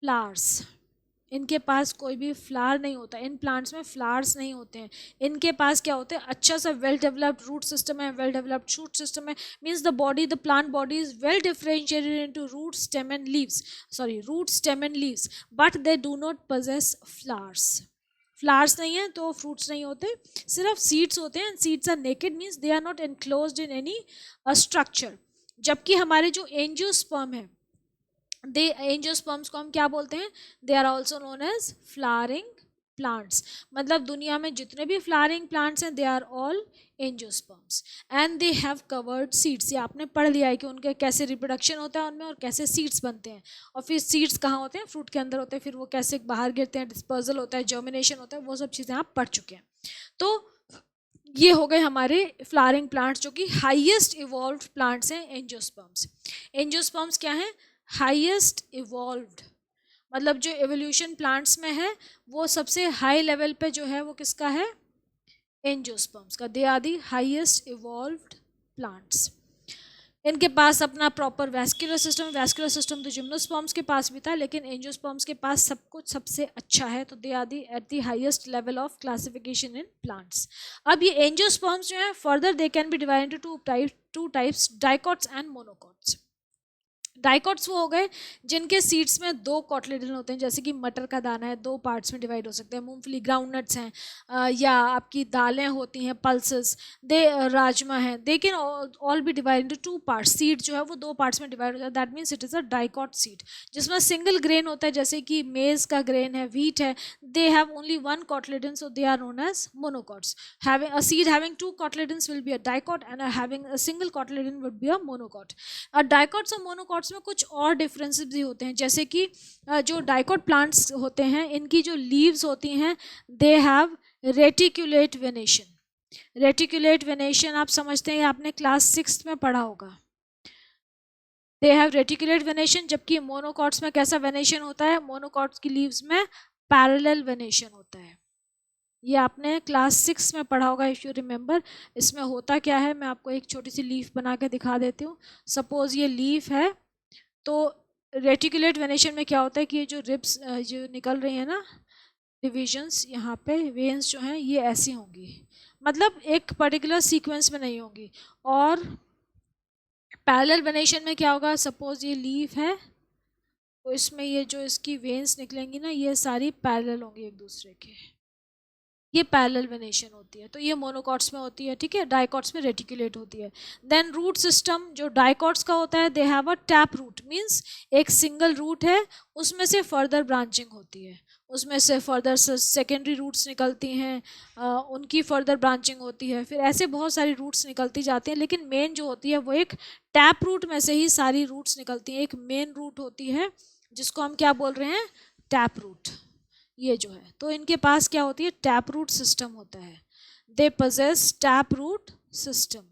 flowers. इनके पास कोई भी फ्लावर नहीं होता, इन प्लांट्स में फ्लावर्स नहीं होते हैं. इनके पास क्या होते हैं, अच्छा सा वेल डेवलप्ड रूट सिस्टम है, वेल डेवलप्ड शूट सिस्टम है, means the body, the plant body is well differentiated into root, stem and leaves, sorry root, stem and leaves, but they do not possess flowers. Flowers नहीं है तो fruits नहीं होते, सिर्फ seeds होते हैं. Seeds are naked, means they are not enclosed in any structure. जबकि हमारे जो एंजियोस्पर्म है, दे एंजियोस्पर्म्स को हम क्या बोलते हैं, they are also known as flowering plants. मतलब दुनिया में जितने भी फ्लावरिंग प्लांट्स हैं they are all angiosperms and they have covered seeds. ये आपने पढ़ लिया है कि उनके कैसे रिप्रोडक्शन होता है उनमें और कैसे सीड्स बनते हैं, और फिर सीड्स कहाँ होते हैं, फ्रूट के अंदर होते हैं, फिर वो कैसे बाहर गिरते हैं, डिस्पर्जल होता है, जर्मिनेशन होता है, वो सब चीज़ें आप पढ़ चुके हैं. तो ये हो गए हमारे फ्लावरिंग प्लांट्स जो कि हाईएस्ट इवॉल्व्ड प्लांट्स हैं एंजियोस्पर्म्स. एंजियोस्पर्म्स क्या हैं, हाईएस्ट इवॉल्व्ड, मतलब जो एवोल्यूशन प्लांट्स में है वो सबसे हाई लेवल पे जो है वो किसका है, एंजियोस्पर्म्स का। They are the highest evolved plants. इनके पास अपना प्रॉपर वैस्कुलर सिस्टम तो जिम्नोस्पर्म्स के पास भी था, लेकिन एंजियोस्पर्म्स के पास सब कुछ सबसे अच्छा है, तो they are the at the highest level of classification in plants. अब ये एंजियोस्पर्म्स जो है further they can be divided to two types, dicots and monocots. Dicots वो हो गए जिनके सीड्स में दो कॉटलेडन होते हैं, जैसे कि मटर का दाना है, दो पार्ट्स में डिवाइड हो सकते हैं, मूंगफली ग्राउंडनट्स हैं, या आपकी दालें होती हैं पल्सेस, दे राजमा है, they can all B divide into two parts. Seed जो है वो दो पार्ट्स में डिवाइड हो जाता है, that means it is a dicot seed. जिसमें सिंगल ग्रेन होता है, जैसे कि मेज का ग्रेन है, व्हीट है, they have only one cotyledon, so they are known as monocots. Having a seed having two cotyledons will be a dicot, and having a single cotyledon would be a monocot. Dicots और monocots में कुछ और differences भी होते हैं, जैसे कि जो डाइकॉट प्लांट्स होते हैं इनकी जो लीव्स होती हैं they have reticulate venation. Reticulate venation आप समझते हैं, आपने क्लास 6 में पढ़ा होगा। दे हैव रेटिकुलेट वेनेशन, जबकि मोनोकॉट्स में कैसा वेनेशन होता है, मोनोकॉट्स की लीव्स में पैरेलल वेनेशन होता है। ये आपने क्लास 6 में पढ़ा होगा इफ़ यू रिमेंबर। इसमें होता क्या है, मैं आपको एक छोटी सी लीफ बना के दिखा देती हूँ। सपोज ये लीफ है, तो रेटिकुलेट वेनेशन में क्या होता है कि ये जो रिब्स जो निकल रही है ना, डिविजन्स यहाँ पे, वेन्स जो हैं ये ऐसी होंगी, मतलब एक पर्टिकुलर सीक्वेंस में नहीं होंगी। और पैरेलल वेनेशन में क्या होगा, सपोज ये लीफ है, तो इसमें ये जो इसकी वेन्स निकलेंगी ना, ये सारी पैरेलल होंगी एक दूसरे के, ये पैरेलल वेनेशन होती है। तो ये मोनोकॉट्स में होती है, ठीक है, डाइकॉट्स में रेटिकुलेट होती है। देन रूट सिस्टम जो डाइकॉट्स का होता है, they have a tap root, means एक सिंगल रूट है, उसमें से फर्दर ब्रांचिंग होती है, उसमें से फर्दर सेकेंडरी रूट्स निकलती हैं, उनकी फर्दर ब्रांचिंग होती है, फिर ऐसे बहुत सारी रूट्स निकलती जाती हैं, लेकिन मेन जो होती है वो एक टैप रूट में से ही सारी रूट्स निकलती हैं। एक मेन रूट होती है जिसको हम क्या बोल रहे हैं, टैप रूट, ये जो है। तो इनके पास क्या होती है, टैप रूट सिस्टम होता है, they possess tap root system.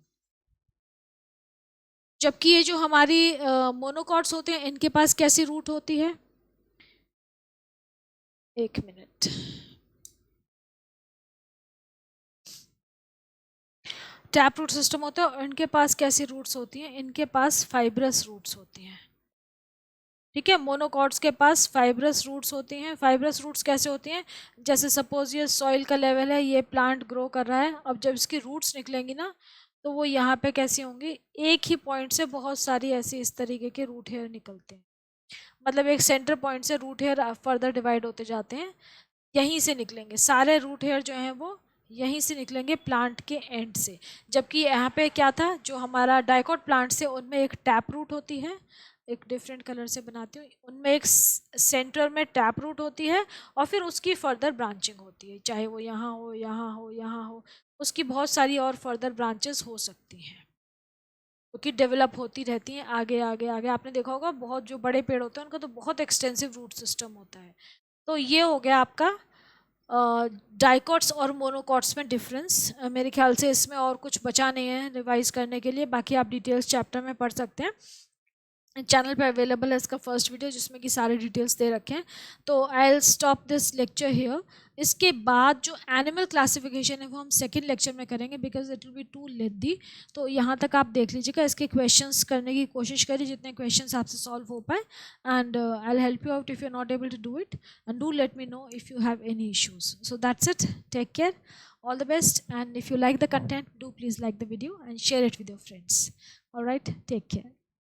जबकि ये जो हमारी मोनोकॉट्स होते हैं इनके पास कैसी रूट होती है, एक मिनट, टैप रूट सिस्टम होता है और इनके पास कैसी रूट्स होती हैं, इनके पास फाइब्रस रूट्स होती हैं, ठीक है। मोनोकॉट्स के पास फाइब्रस रूट्स होती हैं। फाइब्रस रूट्स कैसे होती हैं, जैसे सपोज ये सॉइल का लेवल है, ये प्लांट ग्रो कर रहा है, अब जब इसकी रूट्स निकलेंगी ना, तो वो यहाँ पे कैसी होंगी, एक ही पॉइंट से बहुत सारी ऐसी इस तरीके के रूट हेयर निकलते हैं, मतलब एक सेंटर पॉइंट से रूट हेयर फर्दर डिवाइड होते जाते हैं, यहीं से निकलेंगे सारे रूट हेयर जो हैं वो यहीं से निकलेंगे प्लांट के एंड से। जबकि यहाँ पे क्या था, जो हमारा डाइकॉट प्लांट से उनमें एक टैप रूट होती है, एक डिफरेंट कलर से बनाती हूँ, उनमें एक सेंटर में टैप रूट होती है और फिर उसकी फर्दर ब्रांचिंग होती है, चाहे वो यहाँ हो, यहाँ हो, यहाँ हो, उसकी बहुत सारी और फर्दर ब्रांचेस हो सकती हैं, क्योंकि डेवलप होती रहती हैं आगे आगे आगे। आपने देखा होगा बहुत जो बड़े पेड़ होते हैं उनका तो बहुत एक्सटेंसिव रूट सिस्टम होता है। तो ये हो गया आपका डाइकॉट्स और मोनोकॉट्स में डिफरेंस। मेरे ख्याल से इसमें और कुछ बचा नहीं है रिवाइज करने के लिए, बाकी आप डिटेल्स चैप्टर में पढ़ सकते हैं। चैनल पे अवेलेबल है इसका फर्स्ट वीडियो जिसमें कि सारे डिटेल्स दे रखे हैं। तो I will stop this lecture here. इसके बाद जो एनिमल क्लासिफिकेशन है वो हम सेकंड लेक्चर में करेंगे, because it will be too lengthy. तो यहाँ तक आप देख लीजिएगा, इसके क्वेश्चंस करने की कोशिश करिए जितने क्वेश्चंस आपसे सॉल्व हो पाए, and I will help you out if you are not able to do it, and do let me know if you have any issues. So that's it. Take care. All the best. And if you like the content, do please like the video and share it with your friends. All right. Take care.